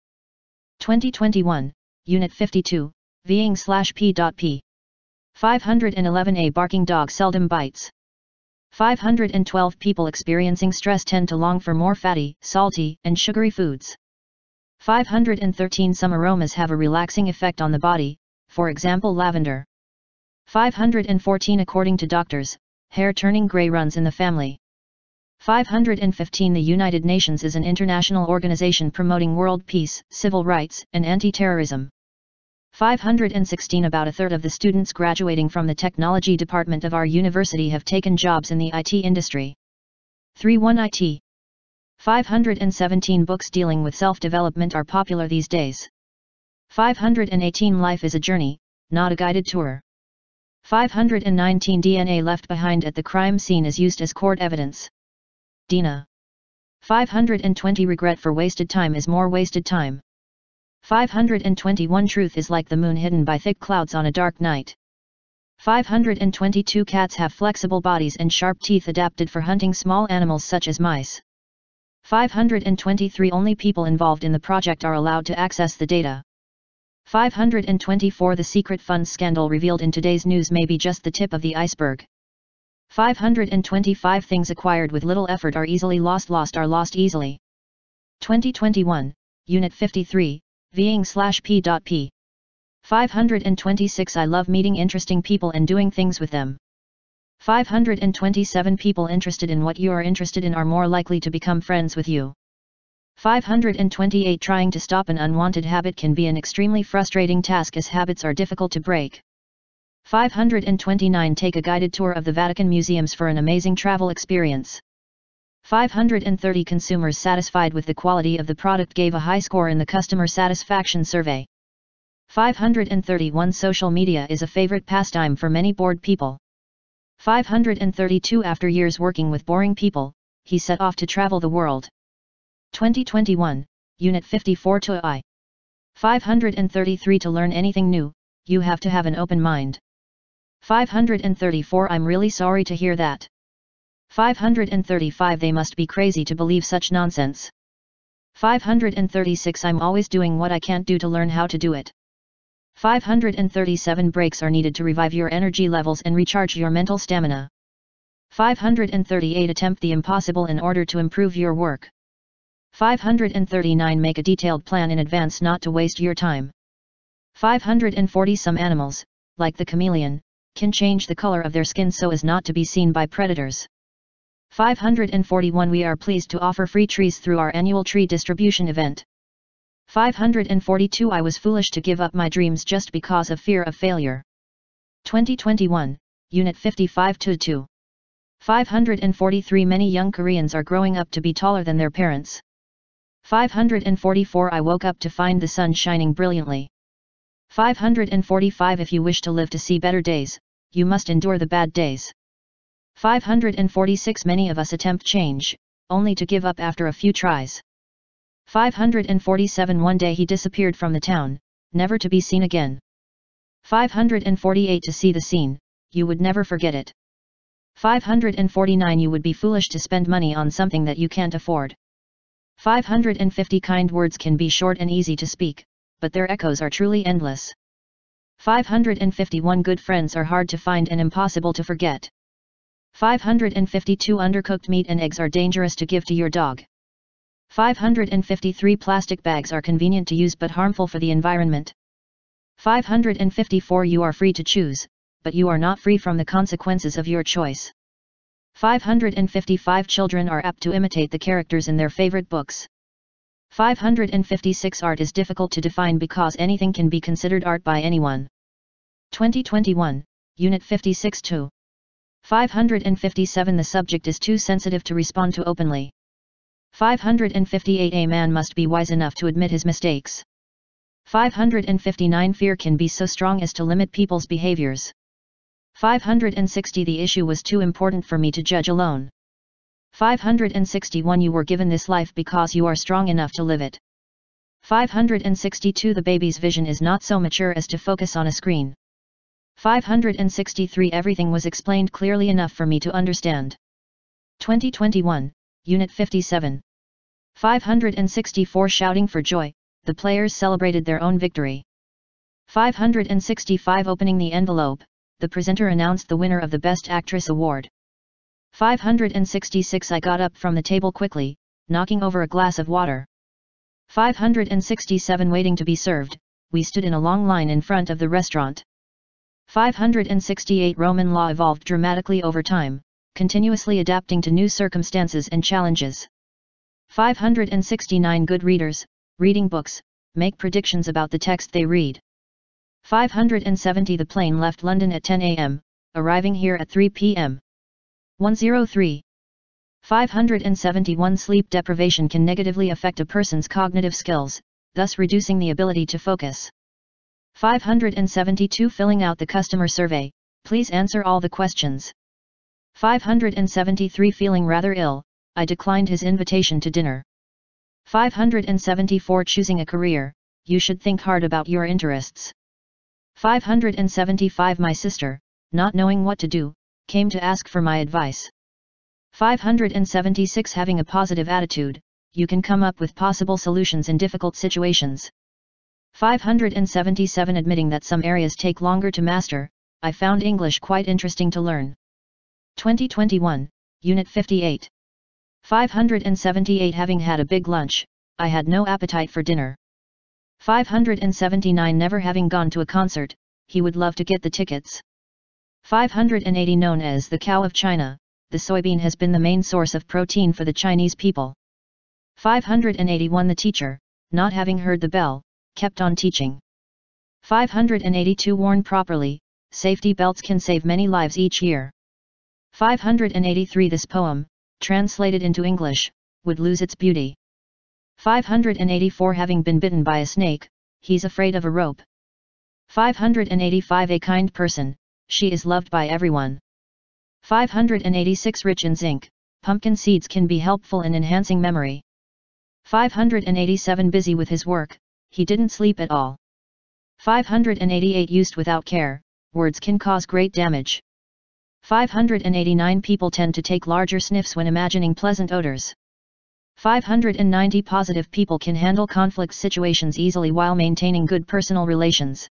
2021, Unit 52, Ving/P.P. 511 A barking dog seldom bites. 512 People experiencing stress tend to long for more fatty, salty, and sugary foods. 513 Some aromas have a relaxing effect on the body, for example lavender. 514 According to doctors, hair turning gray runs in the family. 515 The United Nations is an international organization promoting world peace, civil rights, and anti-terrorism. 516 About a third of the students graduating from the technology department of our university have taken jobs in the IT industry. 31 IT. 517 Books dealing with self-development are popular these days. 518 Life is a journey, not a guided tour. 519 DNA left behind at the crime scene is used as court evidence. Dina. 520 Regret for wasted time is more wasted time. 521 Truth is like the moon hidden by thick clouds on a dark night. 522 Cats have flexible bodies and sharp teeth adapted for hunting small animals such as mice. 523 Only people involved in the project are allowed to access the data. 524 The secret funds scandal revealed in today's news may be just the tip of the iceberg. 525 Things acquired with little effort are easily lost are lost easily. 2021, Unit 53, Ving/P.P. 526 I love meeting interesting people and doing things with them. 527 People interested in what you are interested in are more likely to become friends with you. 528 Trying to stop an unwanted habit can be an extremely frustrating task as habits are difficult to break. 529 Take a guided tour of the Vatican museums for an amazing travel experience. 530 Consumers satisfied with the quality of the product gave a high score in the customer satisfaction survey. 531 Social media is a favorite pastime for many bored people. 532 After years working with boring people, he set off to travel the world. 2021, Unit 54-I. 533 To learn anything new, you have to have an open mind. 534 I'm really sorry to hear that. 535 They must be crazy to believe such nonsense. 536 I'm always doing what I can't do to learn how to do it. 537 Breaks are needed to revive your energy levels and recharge your mental stamina. 538 Attempt the impossible in order to improve your work. 539 Make a detailed plan in advance not to waste your time. 540 Some animals, like the chameleon, can change the color of their skin so as not to be seen by predators. 541 We are pleased to offer free trees through our annual tree distribution event. 542 I was foolish to give up my dreams just because of fear of failure. 2021, Unit 55-2. 543 Many young Koreans are growing up to be taller than their parents. 544 I woke up to find the sun shining brilliantly. 545 If you wish to live to see better days, you must endure the bad days. 546 Many of us attempt change, only to give up after a few tries. 547 One day he disappeared from the town, never to be seen again. 548 To see the scene, you would never forget it. 549 You would be foolish to spend money on something that you can't afford. 550 Kind words can be short and easy to speak, but their echoes are truly endless. 551 Good friends are hard to find and impossible to forget. 552 Undercooked meat and eggs are dangerous to give to your dog. 553 Plastic bags are convenient to use but harmful for the environment. 554 You are free to choose, but you are not free from the consequences of your choice. 555 Children are apt to imitate the characters in their favorite books. 556 Art is difficult to define because anything can be considered art by anyone. 2021, Unit 56-2. 557 The subject is too sensitive to respond to openly. 558 A man must be wise enough to admit his mistakes. 559 Fear can be so strong as to limit people's behaviors. 560 The issue was too important for me to judge alone. 561 You were given this life because you are strong enough to live it. 562 The baby's vision is not so mature as to focus on a screen. 563 Everything was explained clearly enough for me to understand. 2021, Unit 57. 564 Shouting for joy, the players celebrated their own victory. 565 Opening the envelope, the presenter announced the winner of the Best Actress award. 566 I got up from the table quickly, knocking over a glass of water. 567 Waiting to be served, we stood in a long line in front of the restaurant. 568 Roman law evolved dramatically over time, continuously adapting to new circumstances and challenges. 569 Good readers, reading books, make predictions about the text they read. 570 The plane left London at 10 a.m., arriving here at 3 p.m. 103. 571 Sleep deprivation can negatively affect a person's cognitive skills, thus reducing the ability to focus. 572 Filling out the customer survey, please answer all the questions. 573 Feeling rather ill, I declined his invitation to dinner. 574 Choosing a career, you should think hard about your interests. 575 My sister, not knowing what to do, came to ask for my advice. 576 Having a positive attitude, you can come up with possible solutions in difficult situations. 577 Admitting that some areas take longer to master, I found English quite interesting to learn. 2021, Unit 58. 578 Having had a big lunch, I had no appetite for dinner. 579 Never having gone to a concert, he would love to get the tickets. 580 Known as the cow of China, the soybean has been the main source of protein for the Chinese people. 581 The teacher, not having heard the bell, kept on teaching. 582 Worn properly, safety belts can save many lives each year. 583 This poem, translated into English, would lose its beauty. 584 Having been bitten by a snake, he's afraid of a rope. 585 A kind person, she is loved by everyone. 586 Rich in zinc, pumpkin seeds can be helpful in enhancing memory. 587 Busy with his work, he didn't sleep at all. 588 Used without care, words can cause great damage. 589 People tend to take larger sniffs when imagining pleasant odors. 590 Positive people can handle conflict situations easily while maintaining good personal relations.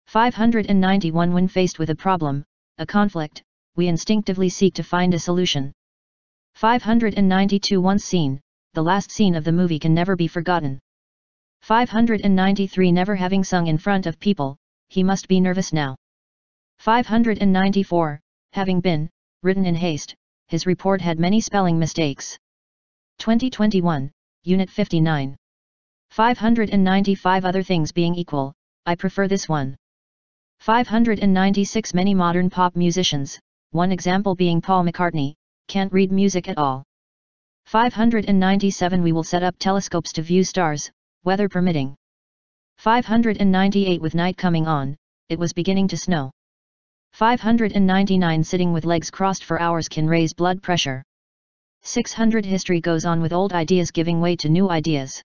591 When faced with a problem, a conflict, we instinctively seek to find a solution. 592 Once seen, the last scene of the movie can never be forgotten. 593 Never having sung in front of people, he must be nervous now. 594 Having been written in haste, his report had many spelling mistakes. 2021, Unit 59. 595 Other things being equal, I prefer this one. 596 Many modern pop musicians, one example being Paul McCartney, can't read music at all. 597 We will set up telescopes to view stars, weather permitting. 598 With night coming on, it was beginning to snow. 599 Sitting with legs crossed for hours can raise blood pressure. 600 History goes on with old ideas giving way to new ideas.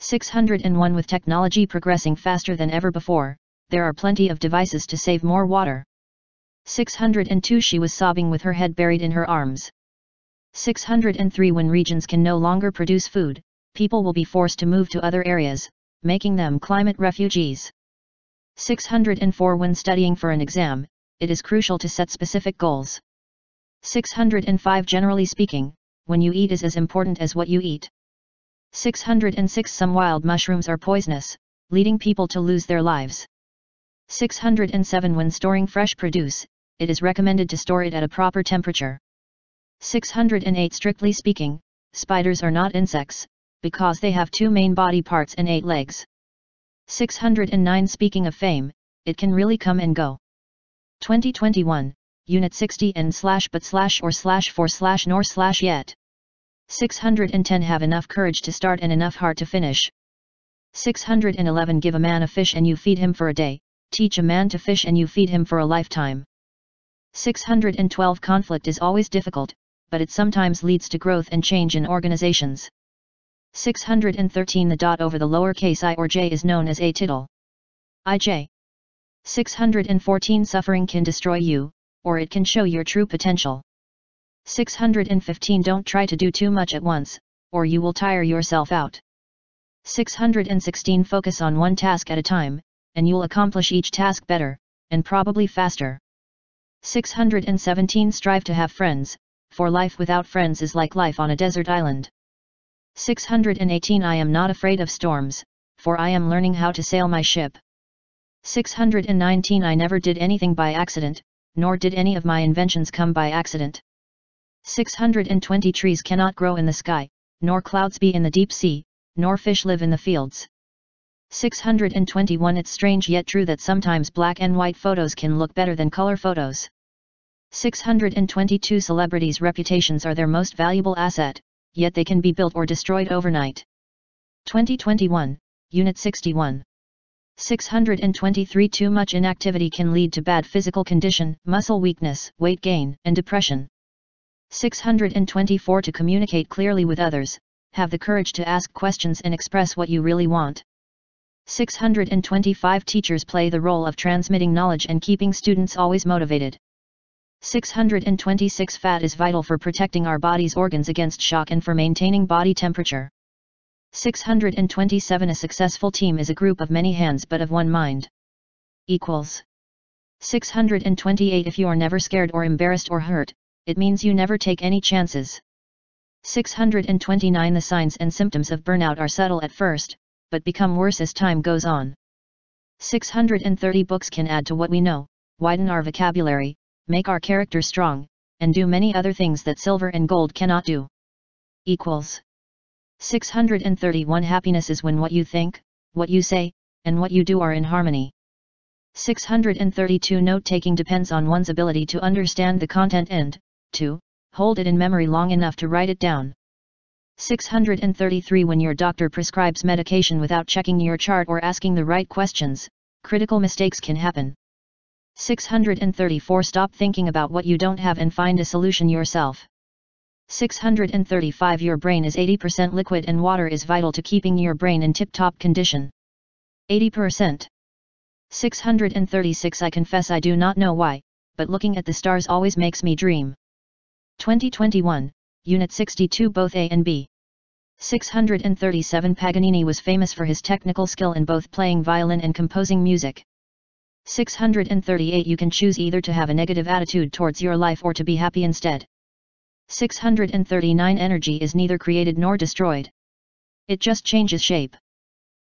601 With technology progressing faster than ever before, there are plenty of devices to save more water. 602 She was sobbing with her head buried in her arms. 603 When regions can no longer produce food, people will be forced to move to other areas, making them climate refugees. 604 When studying for an exam, it is crucial to set specific goals. 605 Generally speaking, when you eat is as important as what you eat. 606 Some wild mushrooms are poisonous, leading people to lose their lives. 607 When storing fresh produce, it is recommended to store it at a proper temperature. 608 Strictly speaking, spiders are not insects, because they have 2 main body parts and 8 legs. 609 Speaking of fame, it can really come and go. 2021, Unit 60 n/but/or/for/nor/yet. 610 Have enough courage to start and enough heart to finish. 611 Give a man a fish and you feed him for a day, teach a man to fish and you feed him for a lifetime. 612 Conflict is always difficult, but it sometimes leads to growth and change in organizations. 613 The dot over the lowercase I or j is known as a tittle. IJ. 614 Suffering can destroy you, or it can show your true potential. 615 Don't try to do too much at once, or you will tire yourself out. 616 Focus on one task at a time, and you'll accomplish each task better, and probably faster. 617 Strive to have friends, for life without friends is like life on a desert island. 618 I am not afraid of storms, for I am learning how to sail my ship. 619 I never did anything by accident, nor did any of my inventions come by accident. 620 Trees cannot grow in the sky, nor clouds be in the deep sea, nor fish live in the fields. 621 It's strange yet true that sometimes black and white photos can look better than color photos. 622 Celebrities' reputations are their most valuable asset, yet they can be built or destroyed overnight. 2021, Unit 61. 623 Too much inactivity can lead to bad physical condition, muscle weakness, weight gain, and depression. 624 To communicate clearly with others, have the courage to ask questions and express what you really want. 625 Teachers play the role of transmitting knowledge and keeping students always motivated. 626 Fat is vital for protecting our body's organs against shock and for maintaining body temperature. 627 A successful team is a group of many hands but of one mind. Equals. 628 If you are never scared or embarrassed or hurt, it means you never take any chances. 629 The signs and symptoms of burnout are subtle at first, but become worse as time goes on. 630 Books can add to what we know, widen our vocabulary, make our character strong, and do many other things that silver and gold cannot do. Equals. 631 Happiness is when what you think, what you say, and what you do are in harmony. 632 Note-taking depends on one's ability to understand the content and, 2. Hold it in memory long enough to write it down. 633 When your doctor prescribes medication without checking your chart or asking the right questions, critical mistakes can happen. 634 Stop thinking about what you don't have and find a solution yourself. 635 Your brain is 80% liquid and water is vital to keeping your brain in tip-top condition. 80%. 636 I confess I do not know why, but looking at the stars always makes me dream. 2021, Unit 62 Both A and B. 637 Paganini was famous for his technical skill in both playing violin and composing music. 638 You can choose either to have a negative attitude towards your life or to be happy instead. 639 Energy is neither created nor destroyed. It just changes shape.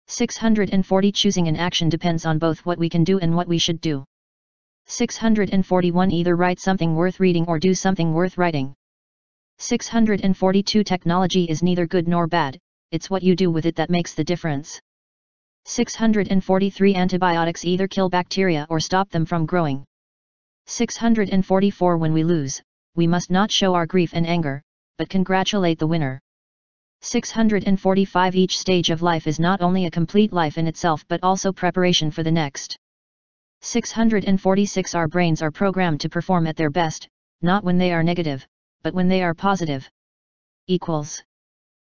640 Choosing an action depends on both what we can do and what we should do. 641 Either write something worth reading or do something worth writing. 642 Technology is neither good nor bad, it's what you do with it that makes the difference. 643 Antibiotics either kill bacteria or stop them from growing. 644 When we lose, we must not show our grief and anger, but congratulate the winner. 645 Each stage of life is not only a complete life in itself but also preparation for the next. 646 Our brains are programmed to perform at their best, not when they are negative, but when they are positive. Equals.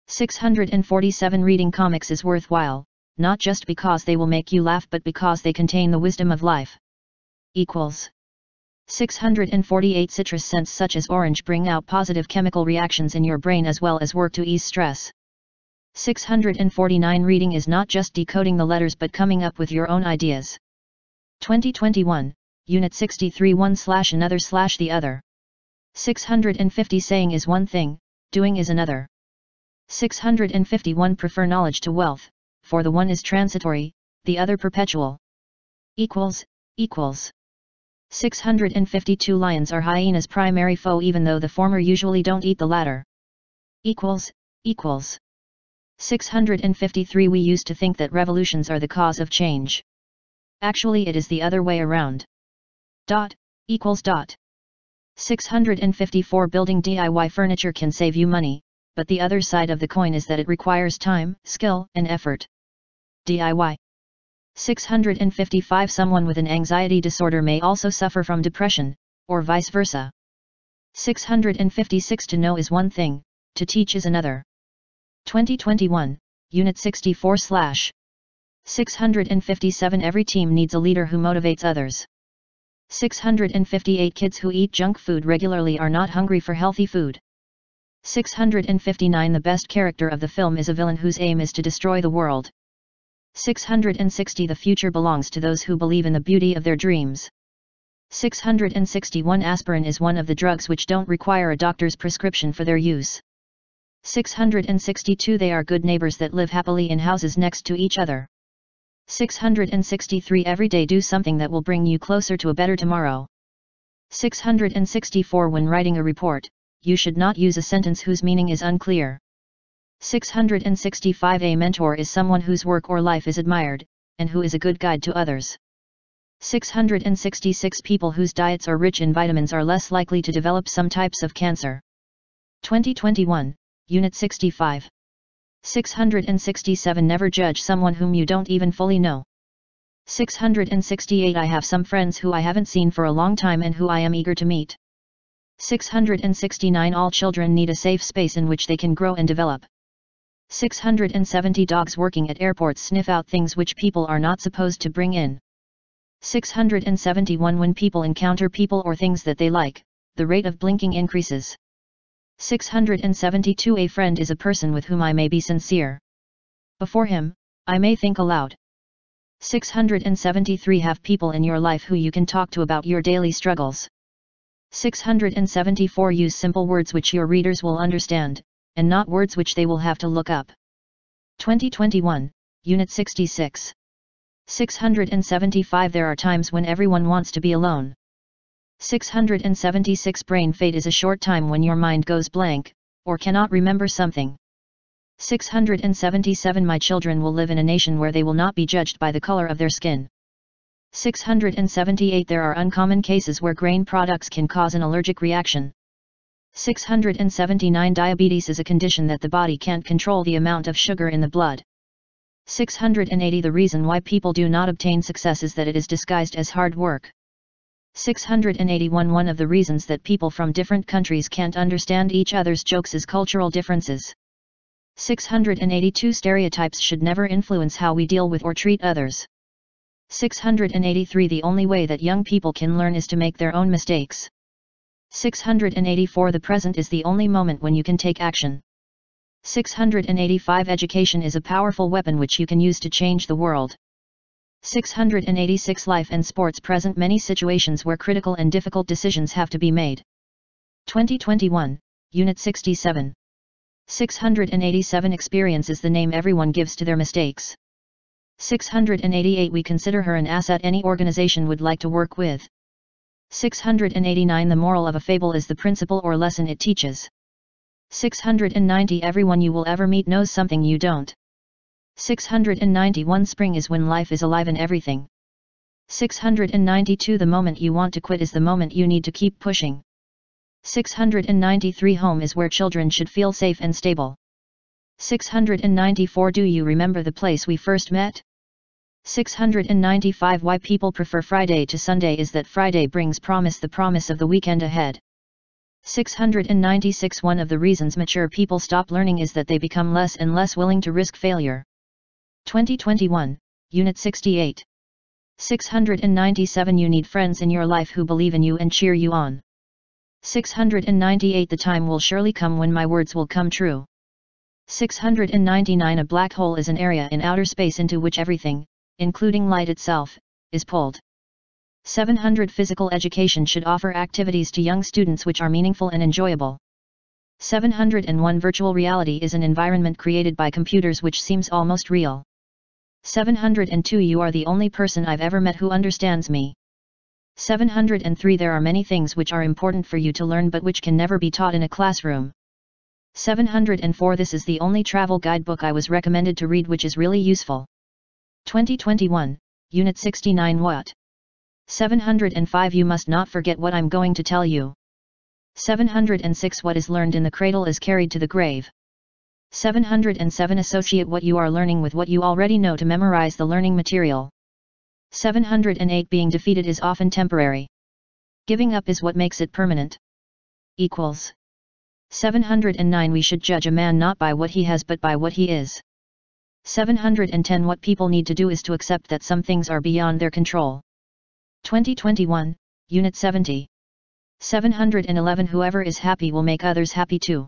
647 Reading comics is worthwhile, not just because they will make you laugh but because they contain the wisdom of life. Equals. 648 Citrus scents such as orange bring out positive chemical reactions in your brain as well as work to ease stress. 649 Reading is not just decoding the letters but coming up with your own ideas. 2021, Unit 63 1/another/the other. 650 Saying is one thing, doing is another. 651 Prefer knowledge to wealth, for the one is transitory, the other perpetual. Equals. 652 Lions are hyenas' primary foe even though the former usually don't eat the latter. Equals. 653 We used to think that revolutions are the cause of change. Actually it is the other way around. 654 Building DIY furniture can save you money, but the other side of the coin is that it requires time, skill, and effort. DIY. 655 Someone with an anxiety disorder may also suffer from depression, or vice versa. 656 To know is one thing, to teach is another. 2021, Unit 64/657 Every team needs a leader who motivates others. 658 Kids who eat junk food regularly are not hungry for healthy food. 659 The best character of the film is a villain whose aim is to destroy the world. 660 The future belongs to those who believe in the beauty of their dreams. 661 Aspirin is one of the drugs which don't require a doctor's prescription for their use. 662 They are good neighbors that live happily in houses next to each other. 663 Every day do something that will bring you closer to a better tomorrow. 664 When writing a report, you should not use a sentence whose meaning is unclear. 665 A mentor is someone whose work or life is admired, and who is a good guide to others. 666 People whose diets are rich in vitamins are less likely to develop some types of cancer. 2021, Unit 65. 667 Never judge someone whom you don't even fully know. 668 I have some friends who I haven't seen for a long time and who I am eager to meet. 669 All children need a safe space in which they can grow and develop. 670 Dogs working at airports sniff out things which people are not supposed to bring in. 671 When people encounter people or things that they like, the rate of blinking increases. 672 A friend is a person with whom I may be sincere. Before him, I may think aloud. 673 Have people in your life who you can talk to about your daily struggles. 674 Use simple words which your readers will understand, and not words which they will have to look up. 2021, Unit 66. 675 There are times when everyone wants to be alone. 676 Brain fade is a short time when your mind goes blank, or cannot remember something. 677 My children will live in a nation where they will not be judged by the color of their skin. 678 There are uncommon cases where grain products can cause an allergic reaction. 679 Diabetes is a condition that the body can't control the amount of sugar in the blood. 680 The reason why people do not obtain success is that it is disguised as hard work. 681 One of the reasons that people from different countries can't understand each other's jokes is cultural differences. 682 Stereotypes should never influence how we deal with or treat others. 683 The only way that young people can learn is to make their own mistakes. 684 The present is the only moment when you can take action. 685 Education is a powerful weapon which you can use to change the world. 686 Life and sports present many situations where critical and difficult decisions have to be made. 2021, Unit 67. 687 Experience is the name everyone gives to their mistakes. 688 We consider her an asset any organization would like to work with. 689 The moral of a fable is the principle or lesson it teaches. 690 Everyone you will ever meet knows something you don't. 691 Spring is when life is alive and everything. 692 The moment you want to quit is the moment you need to keep pushing. 693 Home is where children should feel safe and stable. 694 Do you remember the place we first met? 695 Why people prefer Friday to Sunday is that Friday brings the promise of the weekend ahead. 696 One of the reasons mature people stop learning is that they become less and less willing to risk failure. 2021, Unit 68. 697 You need friends in your life who believe in you and cheer you on. 698 The time will surely come when my words will come true. 699 A black hole is an area in outer space into which everything, including light itself, is pulled. 700 Physical education should offer activities to young students which are meaningful and enjoyable. 701 Virtual reality is an environment created by computers which seems almost real. 702 You are the only person I've ever met who understands me. 703 There are many things which are important for you to learn but which can never be taught in a classroom. 704 This is the only travel guidebook I was recommended to read which is really useful. 2021, Unit 69 What? 705 You must not forget what I'm going to tell you. 706 What is learned in the cradle is carried to the grave. 707 Associate what you are learning with what you already know to memorize the learning material. 708 Being defeated is often temporary. Giving up is what makes it permanent. Equals. 709 We should judge a man not by what he has but by what he is. 710 What people need to do is to accept that some things are beyond their control. 2021, Unit 70. 711 Whoever is happy will make others happy too.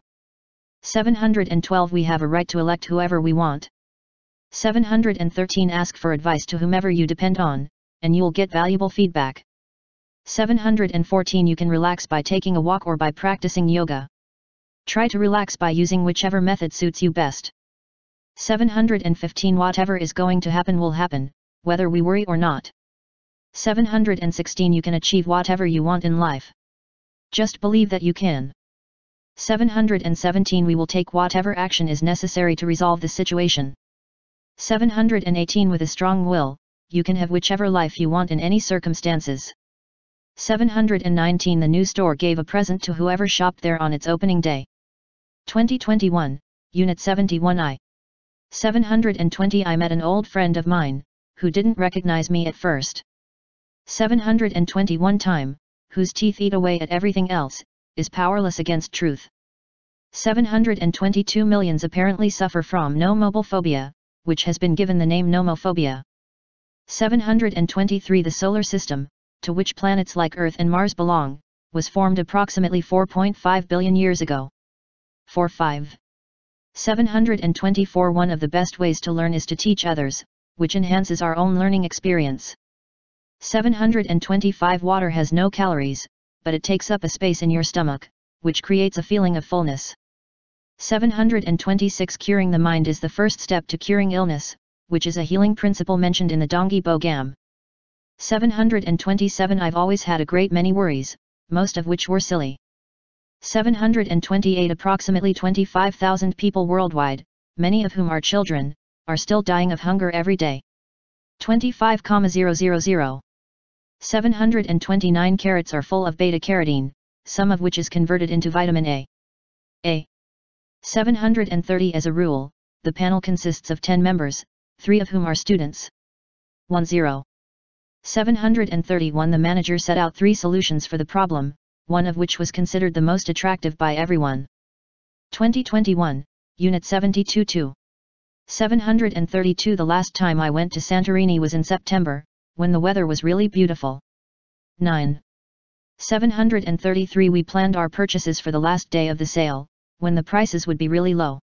712 We have a right to elect whoever we want. 713 Ask for advice to whomever you depend on, and you'll get valuable feedback. 714 You can relax by taking a walk or by practicing yoga. Try to relax by using whichever method suits you best. 715 Whatever is going to happen will happen, whether we worry or not. 716 You can achieve whatever you want in life. Just believe that you can. 717 We will take whatever action is necessary to resolve the situation. 718 With a strong will, you can have whichever life you want in any circumstances. 719 The new store gave a present to whoever shopped there on its opening day. 2021, Unit 71 I. 720 I met an old friend of mine, who didn't recognize me at first. 721 Time, whose teeth eat away at everything else, is powerless against truth. 722 Millions apparently suffer from nomophobia, which has been given the name nomophobia. 723 The solar system, to which planets like Earth and Mars belong, was formed approximately 4.5 billion years ago. 45. 724 One of the best ways to learn is to teach others, which enhances our own learning experience. 725 Water has no calories, but it takes up a space in your stomach, which creates a feeling of fullness. 726 Curing the mind is the first step to curing illness, which is a healing principle mentioned in the Dongi Bogam. 727 I've always had a great many worries, most of which were silly. 728 Approximately 25,000 people worldwide, many of whom are children, are still dying of hunger every day. 25,000. 729 Carrots are full of beta-carotene, some of which is converted into vitamin A. 730 As a rule, the panel consists of 10 members, 3 of whom are students. 10. 731 The manager set out 3 solutions for the problem, one of which was considered the most attractive by everyone. 2021, Unit 72-2. 732 The last time I went to Santorini was in September, when the weather was really beautiful. 9. 733 We planned our purchases for the last day of the sale, when the prices would be really low.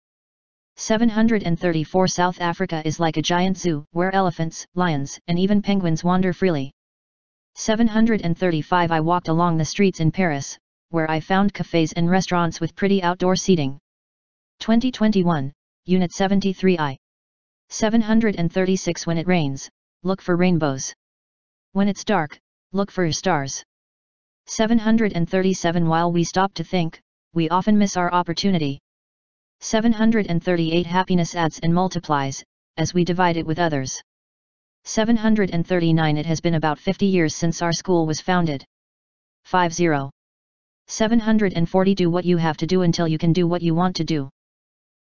734 South Africa is like a giant zoo, where elephants, lions, and even penguins wander freely. 735 I walked along the streets in Paris, where I found cafes and restaurants with pretty outdoor seating. 2021, Unit 73 I. 736 When it rains, look for rainbows. When it's dark, look for stars. 737 While we stop to think, we often miss our opportunity. 738 Happiness adds and multiplies, as we divide it with others. 739 It has been about 50 years since our school was founded. 50. 740 Do what you have to do until you can do what you want to do.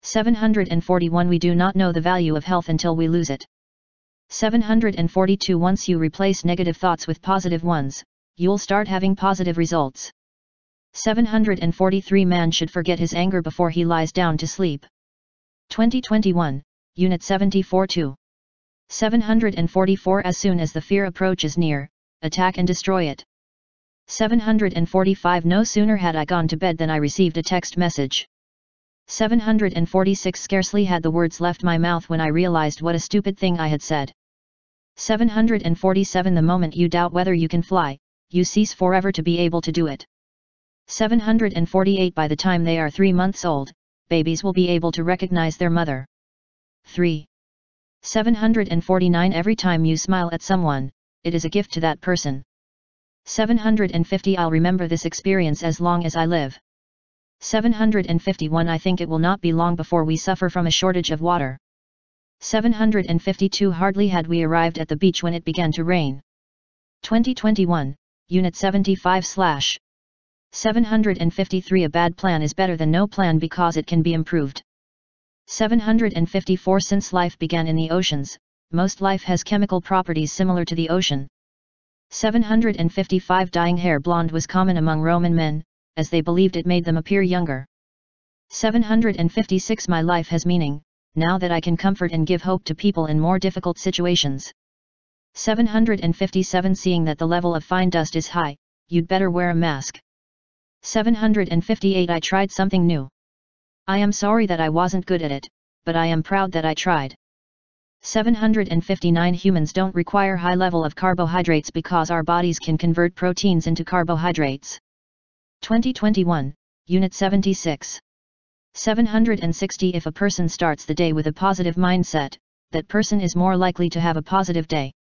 741 We do not know the value of health until we lose it. 742 Once you replace negative thoughts with positive ones, you'll start having positive results. 743 Man should forget his anger before he lies down to sleep. 2021, Unit 74-2. 744 As soon as the fear approaches near, attack and destroy it. 745 No sooner had I gone to bed than I received a text message. 746 Scarcely had the words left my mouth when I realized what a stupid thing I had said. 747 The moment you doubt whether you can fly, you cease forever to be able to do it. 748 By the time they are 3 months old, babies will be able to recognize their mother. 3. 749 Every time you smile at someone, it is a gift to that person. 750 I'll remember this experience as long as I live. 751 I think it will not be long before we suffer from a shortage of water. 752 Hardly had we arrived at the beach when it began to rain. 2021, Unit 75/753 A bad plan is better than no plan because it can be improved. 754 Since life began in the oceans, most life has chemical properties similar to the ocean. 755 Dyeing hair blonde was common among Roman men, as they believed it made them appear younger. 756 My life has meaning, now that I can comfort and give hope to people in more difficult situations. 757 Seeing that the level of fine dust is high, you'd better wear a mask. 758 I tried something new. I am sorry that I wasn't good at it, but I am proud that I tried. 759 Humans don't require high level of carbohydrates because our bodies can convert proteins into carbohydrates. 2021, Unit 76. 760 If a person starts the day with a positive mindset, that person is more likely to have a positive day.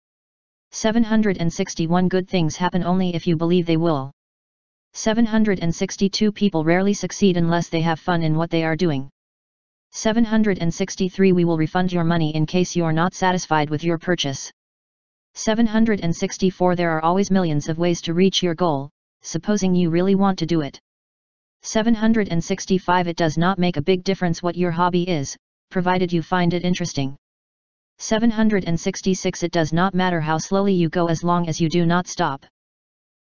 761 Good things happen only if you believe they will. 762 People rarely succeed unless they have fun in what they are doing. 763 We will refund your money in case you are not satisfied with your purchase. 764 There are always millions of ways to reach your goal, supposing you really want to do it. 765 It does not make a big difference what your hobby is, provided you find it interesting. 766 It does not matter how slowly you go as long as you do not stop.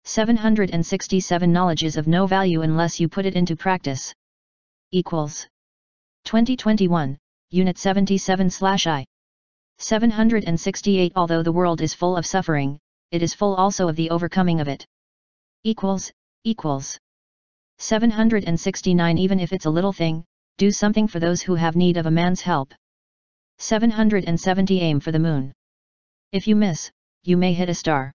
767 Knowledge is of no value unless you put it into practice. 2021, Unit 77/I. 768 Although the world is full of suffering, it is full also of the overcoming of it. 769 Even if it's a little thing, do something for those who have need of a man's help. 770 Aim for the moon. If you miss, you may hit a star.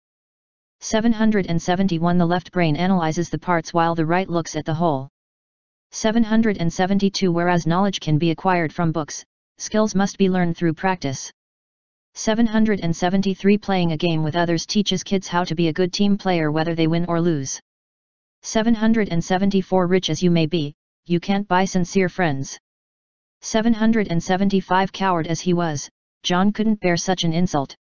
771 The left brain analyzes the parts while the right looks at the whole. 772 Whereas knowledge can be acquired from books, skills must be learned through practice. 773 Playing a game with others teaches kids how to be a good team player whether they win or lose. 774 Rich as you may be, you can't buy sincere friends. 775 Coward as he was, John couldn't bear such an insult.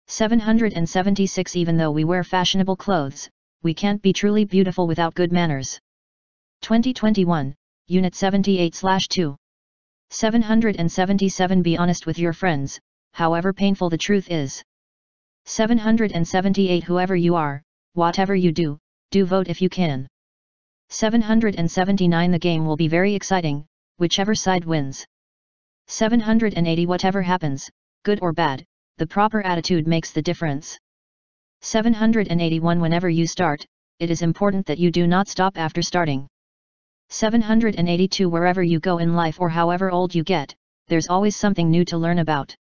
776 Even though we wear fashionable clothes, we can't be truly beautiful without good manners. 2021, Unit 78/2. 777 Be honest with your friends, however painful the truth is. 778 Whoever you are, whatever you do, vote if you can. 779 The game will be very exciting, whichever side wins. 780 Whatever happens, good or bad, the proper attitude makes the difference. 781 Whenever you start, it is important that you do not stop after starting. 782 Wherever you go in life or however old you get, there's always something new to learn about.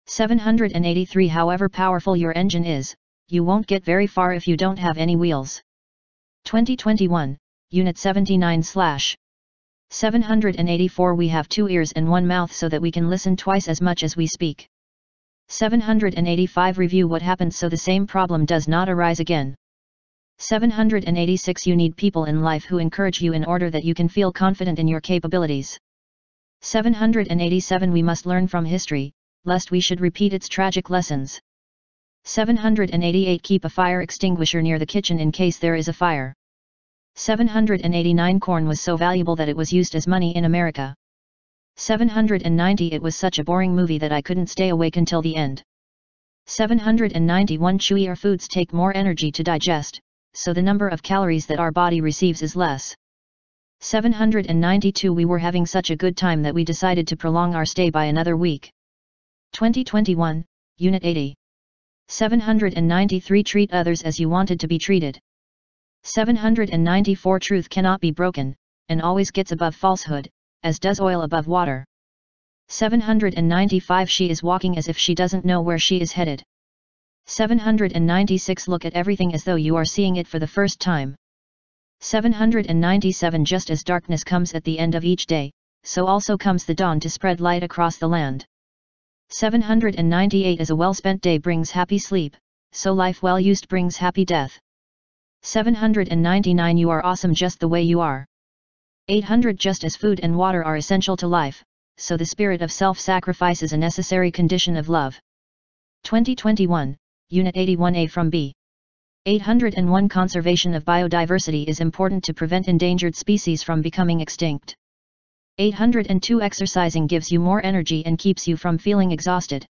783 However powerful your engine is, you won't get very far if you don't have any wheels. 2021, Unit 79/784 We have 2 ears and 1 mouth so that we can listen twice as much as we speak. 785 Review what happened so the same problem does not arise again. 786 You need people in life who encourage you in order that you can feel confident in your capabilities. 787 We must learn from history, lest we should repeat its tragic lessons. 788 Keep a fire extinguisher near the kitchen in case there is a fire. 789 Corn was so valuable that it was used as money in America. 790 It was such a boring movie that I couldn't stay awake until the end. 791 Chewier foods take more energy to digest, so the number of calories that our body receives is less. 792 We were having such a good time that we decided to prolong our stay by another week. 2021, Unit 80. 793 Treat others as you wanted to be treated. 794 Truth cannot be broken, and always gets above falsehood, as does oil above water. 795 She is walking as if she doesn't know where she is headed. 796 Look at everything as though you are seeing it for the first time. 797 Just as darkness comes at the end of each day, so also comes the dawn to spread light across the land. 798 As a well-spent day brings happy sleep, so life well used brings happy death. 799 You are awesome just the way you are. 800 Just as food and water are essential to life, so the spirit of self-sacrifice is a necessary condition of love. 2021, Unit 81A from B. 801 Conservation of biodiversity is important to prevent endangered species from becoming extinct. 802 Exercising gives you more energy and keeps you from feeling exhausted.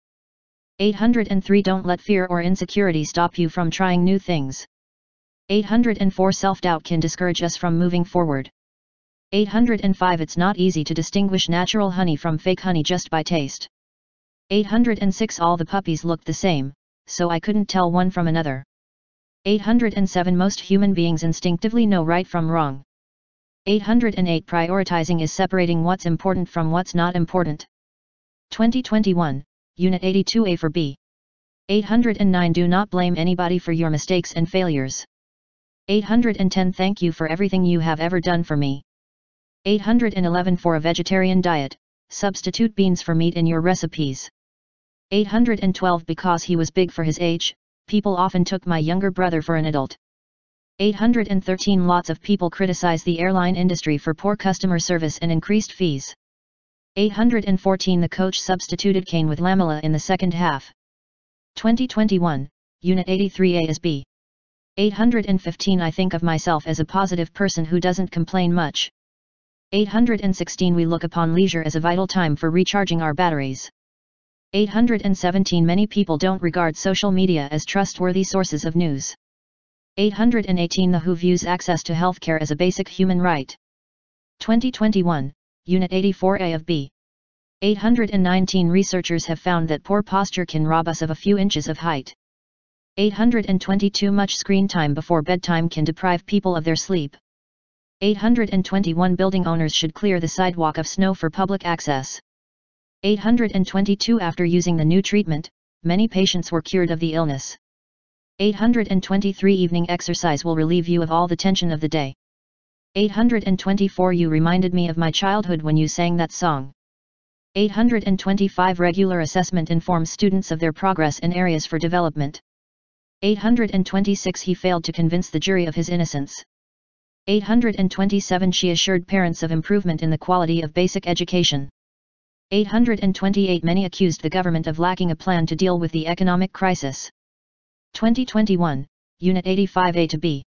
803 Don't let fear or insecurity stop you from trying new things. 804 Self-doubt can discourage us from moving forward. 805 It's not easy to distinguish natural honey from fake honey just by taste. 806 All the puppies looked the same, so I couldn't tell one from another. 807 Most human beings instinctively know right from wrong. 808 Prioritizing is separating what's important from what's not important. 2021, Unit 82A for B. 809 Do not blame anybody for your mistakes and failures. 810 Thank you for everything you have ever done for me. 811 For a vegetarian diet, substitute beans for meat in your recipes. 812 Because he was big for his age, people often took my younger brother for an adult. 813 Lots of people criticize the airline industry for poor customer service and increased fees. 814 The coach substituted Kane with Lamela in the second half. 2021, Unit 83A as B. 815 I think of myself as a positive person who doesn't complain much. 816 We look upon leisure as a vital time for recharging our batteries. 817 Many people don't regard social media as trustworthy sources of news. 818 The WHO views access to healthcare as a basic human right. 2021, Unit 84A of B. 819 Researchers have found that poor posture can rob us of a few inches of height. 822 Much screen time before bedtime can deprive people of their sleep. 821 Building owners should clear the sidewalk of snow for public access. 822 After using the new treatment, many patients were cured of the illness. 823 Evening exercise will relieve you of all the tension of the day. 824 You reminded me of my childhood when you sang that song. 825 Regular assessment informs students of their progress in areas for development. 826 He failed to convince the jury of his innocence. 827 She assured parents of improvement in the quality of basic education. 828 Many accused the government of lacking a plan to deal with the economic crisis. 2021, Unit 85A to B.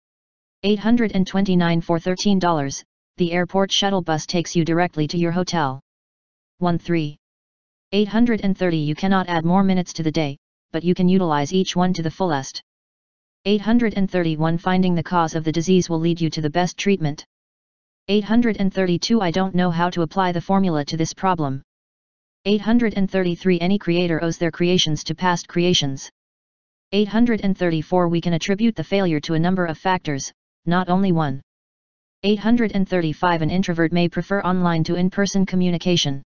829 For $13, the airport shuttle bus takes you directly to your hotel. 13. 830 You cannot add more minutes to the day, but you can utilize each one to the fullest. 831 Finding the cause of the disease will lead you to the best treatment. 832 I don't know how to apply the formula to this problem. 833 Any creator owes their creations to past creations. 834 We can attribute the failure to a number of factors, not only one. 835 An introvert may prefer online to in-person communication.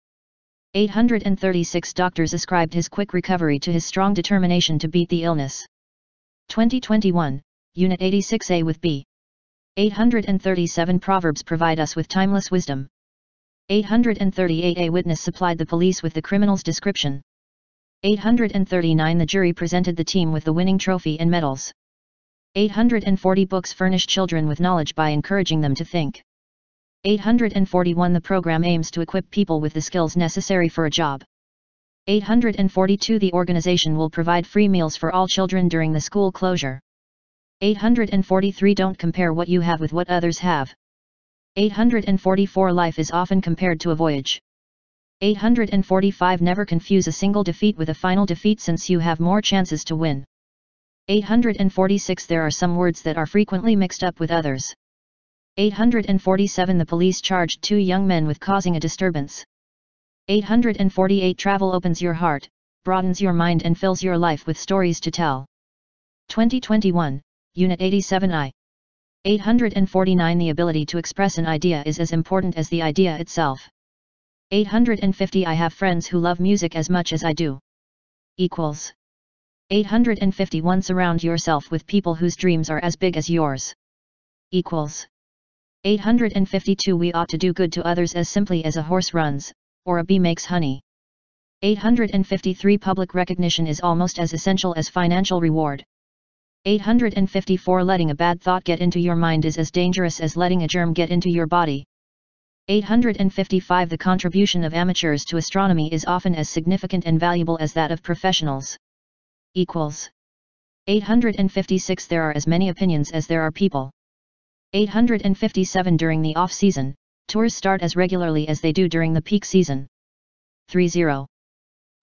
836 Doctors ascribed his quick recovery to his strong determination to beat the illness. 2021, Unit 86A with B. 837 Proverbs provide us with timeless wisdom. 838 A witness supplied the police with the criminal's description. 839 The jury presented the team with the winning trophy and medals. 840 Books furnish children with knowledge by encouraging them to think. 841 The program aims to equip people with the skills necessary for a job. 842 The organization will provide free meals for all children during the school closure. 843 Don't compare what you have with what others have. 844 Life is often compared to a voyage. 845 Never confuse a single defeat with a final defeat since you have more chances to win. 846 There are some words that are frequently mixed up with others. 847 The police charged 2 young men with causing a disturbance. 848 Travel opens your heart, broadens your mind and fills your life with stories to tell. 2021, Unit 87I. 849 The ability to express an idea is as important as the idea itself. 850 I have friends who love music as much as I do. Equals. 851 Surround yourself with people whose dreams are as big as yours. Equals. 852 We ought to do good to others as simply as a horse runs, or a bee makes honey. 853 Public recognition is almost as essential as financial reward. 854 Letting a bad thought get into your mind is as dangerous as letting a germ get into your body. 855 The contribution of amateurs to astronomy is often as significant and valuable as that of professionals. Equals. 856 There are as many opinions as there are people. 857 During the off-season, tours start as regularly as they do during the peak season. 30.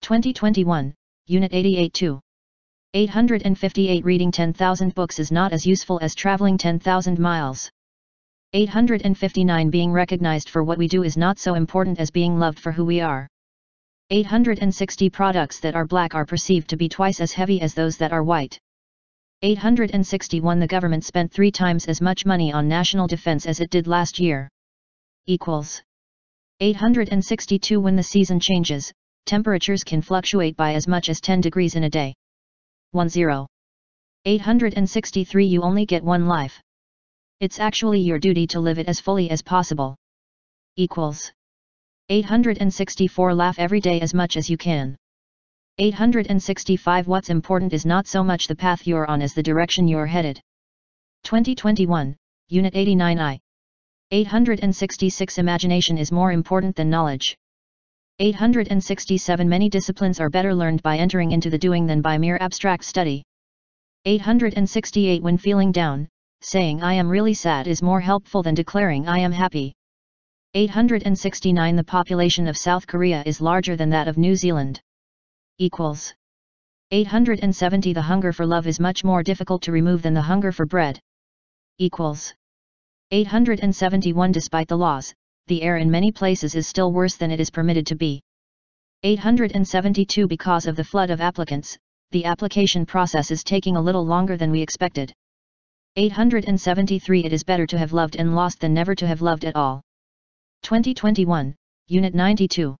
2021, Unit 88-2. 858 Reading 10,000 books is not as useful as traveling 10,000 miles. 859 Being recognized for what we do is not so important as being loved for who we are. 860 Products that are black are perceived to be twice as heavy as those that are white. 861 The government spent 3 times as much money on national defense as it did last year. Equals. 862 When the season changes, temperatures can fluctuate by as much as 10 degrees in a day. 10. 863 You only get one life. It's actually your duty to live it as fully as possible. Equals. 864 Laugh every day as much as you can. 865 What's important is not so much the path you're on as the direction you're headed. 2021, Unit 89I. 866 Imagination is more important than knowledge. 867 Many disciplines are better learned by entering into the doing than by mere abstract study. 868 When feeling down, saying I am really sad is more helpful than declaring I am happy. 869 The population of South Korea is larger than that of New Zealand. Equals. 870 The hunger for love is much more difficult to remove than the hunger for bread. Equals. 871 Despite the laws, the air in many places is still worse than it is permitted to be. 872 Because of the flood of applicants, the application process is taking a little longer than we expected. 873 It is better to have loved and lost than never to have loved at all. 2021, Unit 92.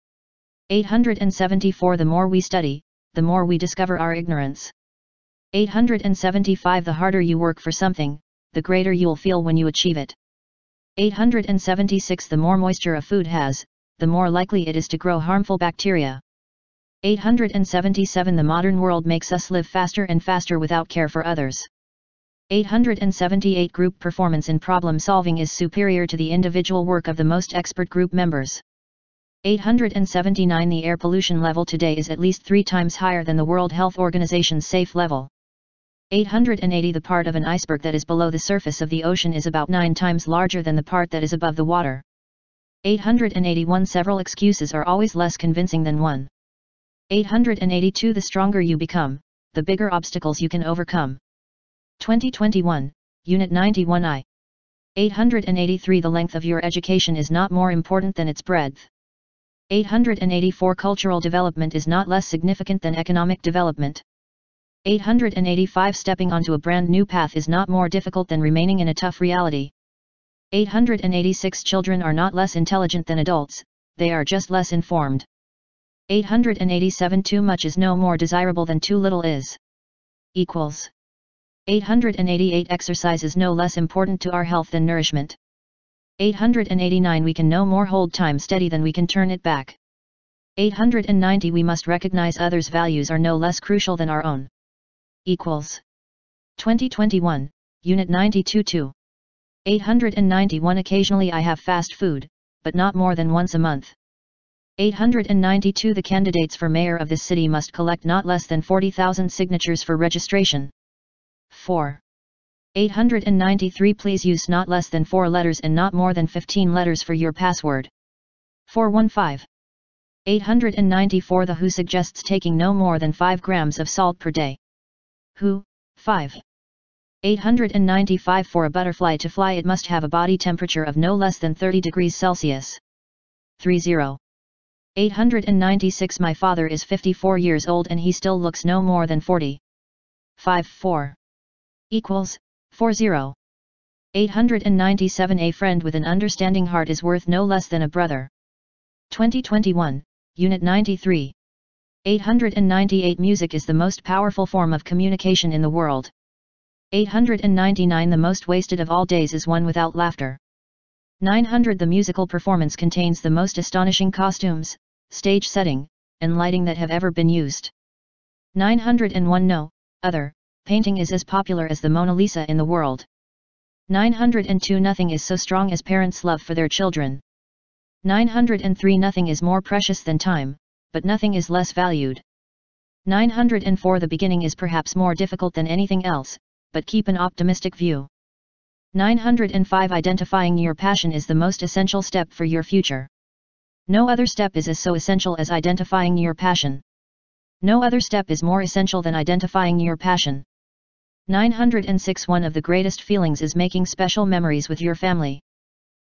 874 The more we study, the more we discover our ignorance. 875 The harder you work for something, the greater you'll feel when you achieve it. 876 The more moisture a food has, the more likely it is to grow harmful bacteria. 877 The modern world makes us live faster and faster without care for others. 878 Group performance in problem solving is superior to the individual work of the most expert group members. 879 The air pollution level today is at least 3 times higher than the World Health Organization's safe level. 880 The part of an iceberg that is below the surface of the ocean is about 9 times larger than the part that is above the water. 881 Several excuses are always less convincing than one. 882 The stronger you become, the bigger obstacles you can overcome. 2021, Unit 91I. 883 The length of your education is not more important than its breadth. 884 Cultural development is not less significant than economic development. 885 Stepping onto a brand new path is not more difficult than remaining in a tough reality. 886 Children are not less intelligent than adults, they are just less informed. 887 Too much is no more desirable than too little is. Equals. 888 Exercise is no less important to our health than nourishment. 889 We can no more hold time steady than we can turn it back. 890 We must recognize others' values are no less crucial than our own. Equals. 2021, Unit 92-2. 891 Occasionally I have fast food, but not more than once a month. 892 The candidates for mayor of this city must collect not less than 40,000 signatures for registration. 4. 893 Please use not less than 4 letters and not more than 15 letters for your password. 415. 894 The WHO suggests taking no more than 5 grams of salt per day. WHO, 5. 895 For a butterfly to fly it must have a body temperature of no less than 30 degrees Celsius. 30. 896 My father is 54 years old and he still looks no more than 40. 54 equals 40. 897 A friend with an understanding heart is worth no less than a brother. 2021, Unit 93. 898 Music is the most powerful form of communication in the world. 899 The most wasted of all days is one without laughter. 900 The musical performance contains the most astonishing costumes, stage setting, and lighting that have ever been used. 901 No other painting is as popular as the Mona Lisa in the world. 902 Nothing is so strong as parents' love for their children. 903 Nothing is more precious than time, but nothing is less valued. 904 The beginning is perhaps more difficult than anything else, but keep an optimistic view. 905 Identifying your passion is the most essential step for your future. No other step is as so essential as identifying your passion. No other step is more essential than identifying your passion. 906 One of the greatest feelings is making special memories with your family.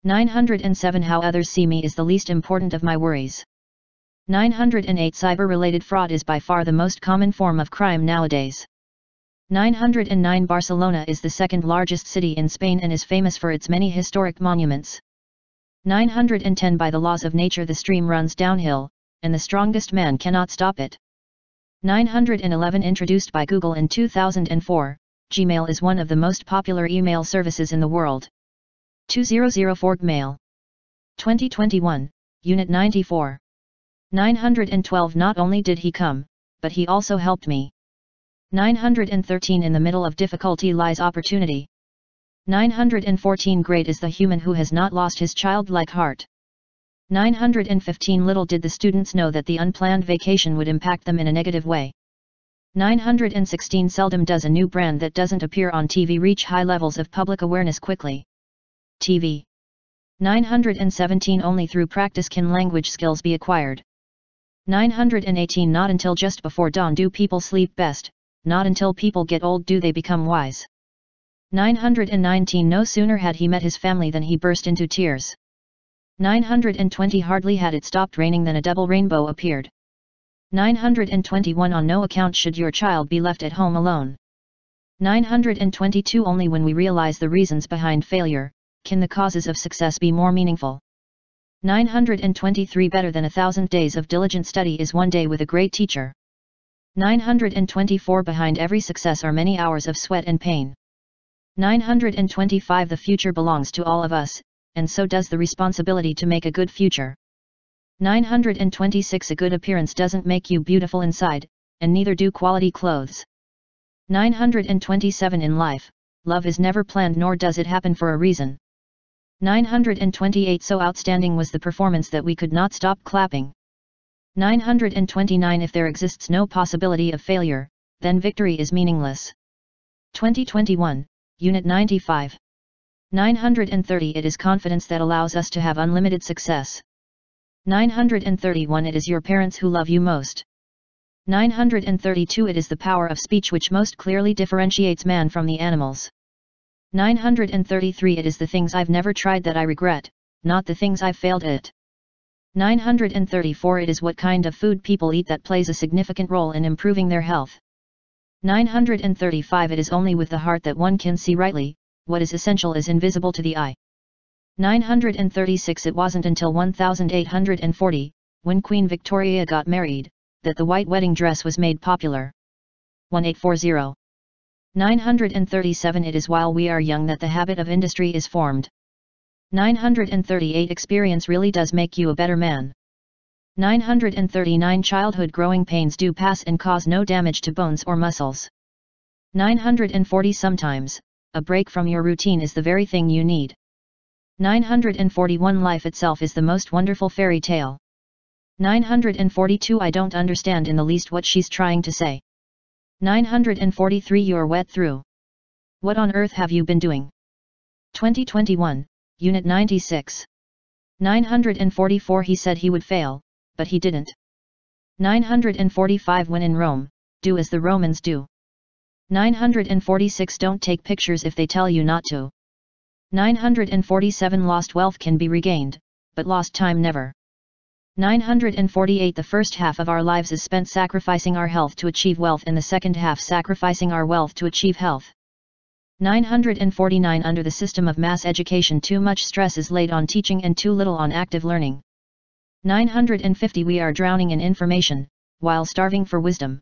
907 How others see me is the least important of my worries. 908 Cyber-related fraud is by far the most common form of crime nowadays. 909 Barcelona is the second largest city in Spain and is famous for its many historic monuments. 910 By the laws of nature the stream runs downhill, and the strongest man cannot stop it. 911 Introduced by Google in 2004, Gmail is one of the most popular email services in the world. 2004 Gmail. 2021, Unit 94. 912 Not only did he come, but he also helped me. 913 In the middle of difficulty lies opportunity. 914 Great is the human who has not lost his childlike heart. 915 Little did the students know that the unplanned vacation would impact them in a negative way. 916 Seldom does a new brand that doesn't appear on TV reach high levels of public awareness quickly. TV. 917 Only through practice can language skills be acquired. 918 Not until just before dawn do people sleep best, not until people get old do they become wise. 919 No sooner had he met his family than he burst into tears. 920 Hardly had it stopped raining than a double rainbow appeared. 921 On no account should your child be left at home alone. 922 Only when we realize the reasons behind failure, can the causes of success be more meaningful. 923 Better than 1,000 days of diligent study is one day with a great teacher. 924 Behind every success are many hours of sweat and pain. 925 The future belongs to all of us, and so does the responsibility to make a good future. 926 A good appearance doesn't make you beautiful inside, and neither do quality clothes. 927 In life, love is never planned nor does it happen for a reason. 928 So outstanding was the performance that we could not stop clapping. 929 If there exists no possibility of failure, then victory is meaningless. 2021, Unit 95. 930 It is confidence that allows us to have unlimited success. 931 It is your parents who love you most. 932 It is the power of speech which most clearly differentiates man from the animals. 933 It is the things I've never tried that I regret, not the things I've failed at. 934 It is what kind of food people eat that plays a significant role in improving their health. 935 It is only with the heart that one can see rightly, what is essential is invisible to the eye. 936 It wasn't until 1840, when Queen Victoria got married, that the white wedding dress was made popular. 1840. 937 It is while we are young that the habit of industry is formed. 938 Experience really does make you a better man. 939 Childhood growing pains do pass and cause no damage to bones or muscles. 940 Sometimes, a break from your routine is the very thing you need. 941 Life itself is the most wonderful fairy tale. 942 I don't understand in the least what she's trying to say. 943 You're wet through. What on earth have you been doing? 2021, Unit 96. 944 He said he would fail, but he didn't. 945 When in Rome, do as the Romans do. 946 Don't take pictures if they tell you not to. 947 Lost wealth can be regained, but lost time never. 948 The first half of our lives is spent sacrificing our health to achieve wealth, and the second half sacrificing our wealth to achieve health. 949 Under the system of mass education, too much stress is laid on teaching and too little on active learning. 950 We are drowning in information, while starving for wisdom.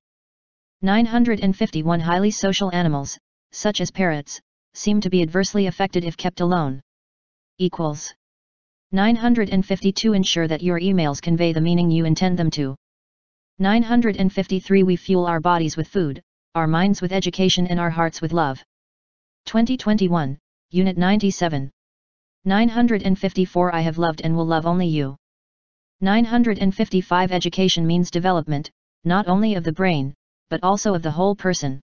951 Highly social animals, such as parrots, seem to be adversely affected if kept alone. 952 Ensure that your emails convey the meaning you intend them to. 953 We fuel our bodies with food, our minds with education, and our hearts with love. 2021, Unit 97. 954 I have loved and will love only you. 955 Education means development, not only of the brain, but also of the whole person.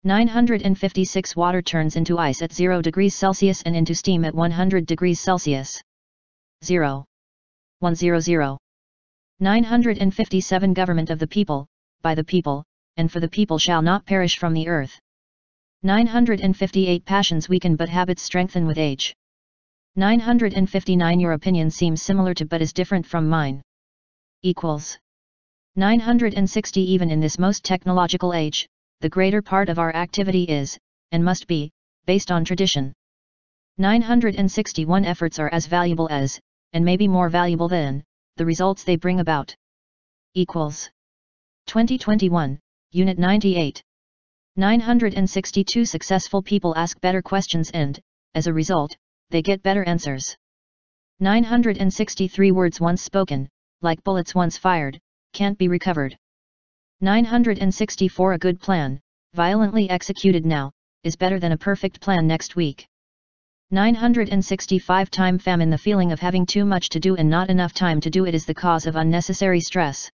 956 Water turns into ice at 0 degrees Celsius and into steam at 100 degrees Celsius. 0. 100. 957 Government of the people, by the people, and for the people shall not perish from the earth. 958 Passions weaken but habits strengthen with age. 959 Your opinion seems similar to but is different from mine. 960 Even in this most technological age, the greater part of our activity is, and must be, based on tradition. 961 Efforts are as valuable as, and maybe more valuable than, the results they bring about. 2021, Unit 98. 962 Successful people ask better questions and, as a result, they get better answers. 963 Words once spoken, like bullets once fired, can't be recovered. 964 A good plan, violently executed now, is better than a perfect plan next week. 965 Time famine The feeling of having too much to do and not enough time to do it is the cause of unnecessary stress.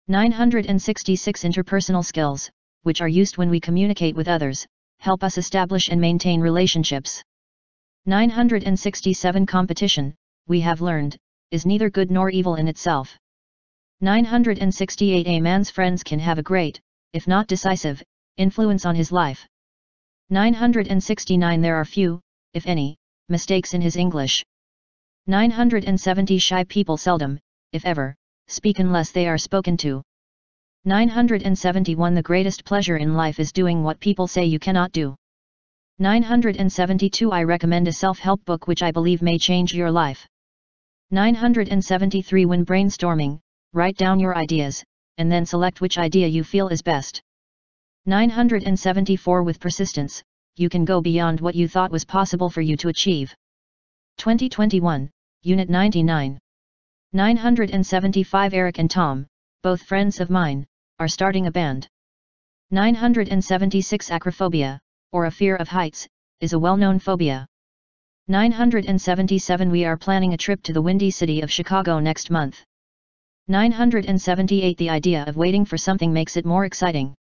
966 Interpersonal skills, which are used when we communicate with others, help us establish and maintain relationships. 967 Competition, we have learned, is neither good nor evil in itself. 968 A man's friends can have a great, if not decisive, influence on his life. 969 There are few, if any, mistakes in his English. 970 Shy people seldom, if ever, speak unless they are spoken to. 971 The greatest pleasure in life is doing what people say you cannot do. 972 I recommend a self-help book which I believe may change your life. 973 When brainstorming, write down your ideas, and then select which idea you feel is best. 974 With persistence, you can go beyond what you thought was possible for you to achieve. 2021, Unit 99. 975 Eric and Tom, both friends of mine, are starting a band. 976 Acrophobia, or a fear of heights, is a well-known phobia. 977 We are planning a trip to the Windy City of Chicago next month. 978 The idea of waiting for something makes it more exciting.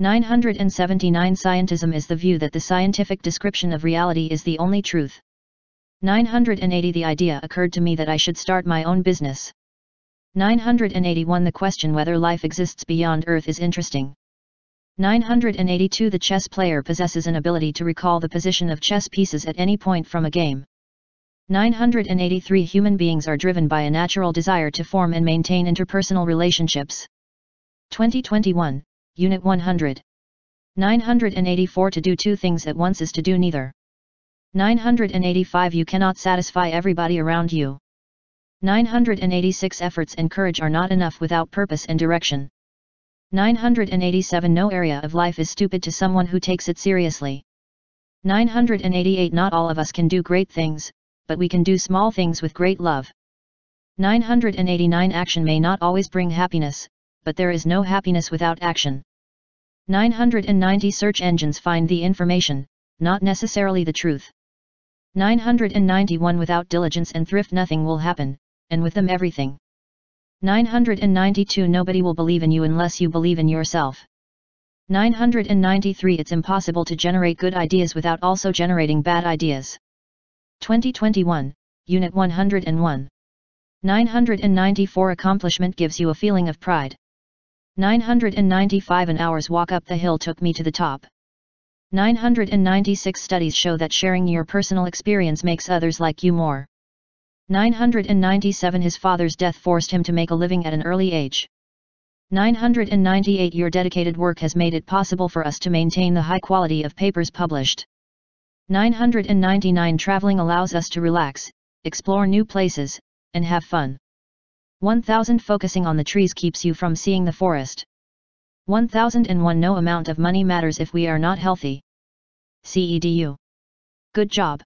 979 Scientism is the view that the scientific description of reality is the only truth. 980 The idea occurred to me that I should start my own business. 981 The question whether life exists beyond Earth is interesting. 982 The chess player possesses an ability to recall the position of chess pieces at any point from a game. 983 Human beings are driven by a natural desire to form and maintain interpersonal relationships. 2021, Unit 100. 984 To do two things at once is to do neither. 985 You cannot satisfy everybody around you. 986 Efforts and courage are not enough without purpose and direction. 987 No area of life is stupid to someone who takes it seriously. 988 Not all of us can do great things, but we can do small things with great love. 989 Action may not always bring happiness, but there is no happiness without action. 990 Search engines find the information, not necessarily the truth. 991 Without diligence and thrift nothing will happen, and with them everything. 992 Nobody will believe in you unless you believe in yourself. 993 It's impossible to generate good ideas without also generating bad ideas. 2021, Unit 101. 994 Accomplishment gives you a feeling of pride. 995 An hour's walk up the hill took me to the top. 996 Studies show that sharing your personal experience makes others like you more. 997 His father's death forced him to make a living at an early age. 998 Your dedicated work has made it possible for us to maintain the high quality of papers published. 999 Traveling allows us to relax, explore new places, and have fun. 1000 Focusing on the trees keeps you from seeing the forest. 1001 No amount of money matters if we are not healthy. CEDU. Good job.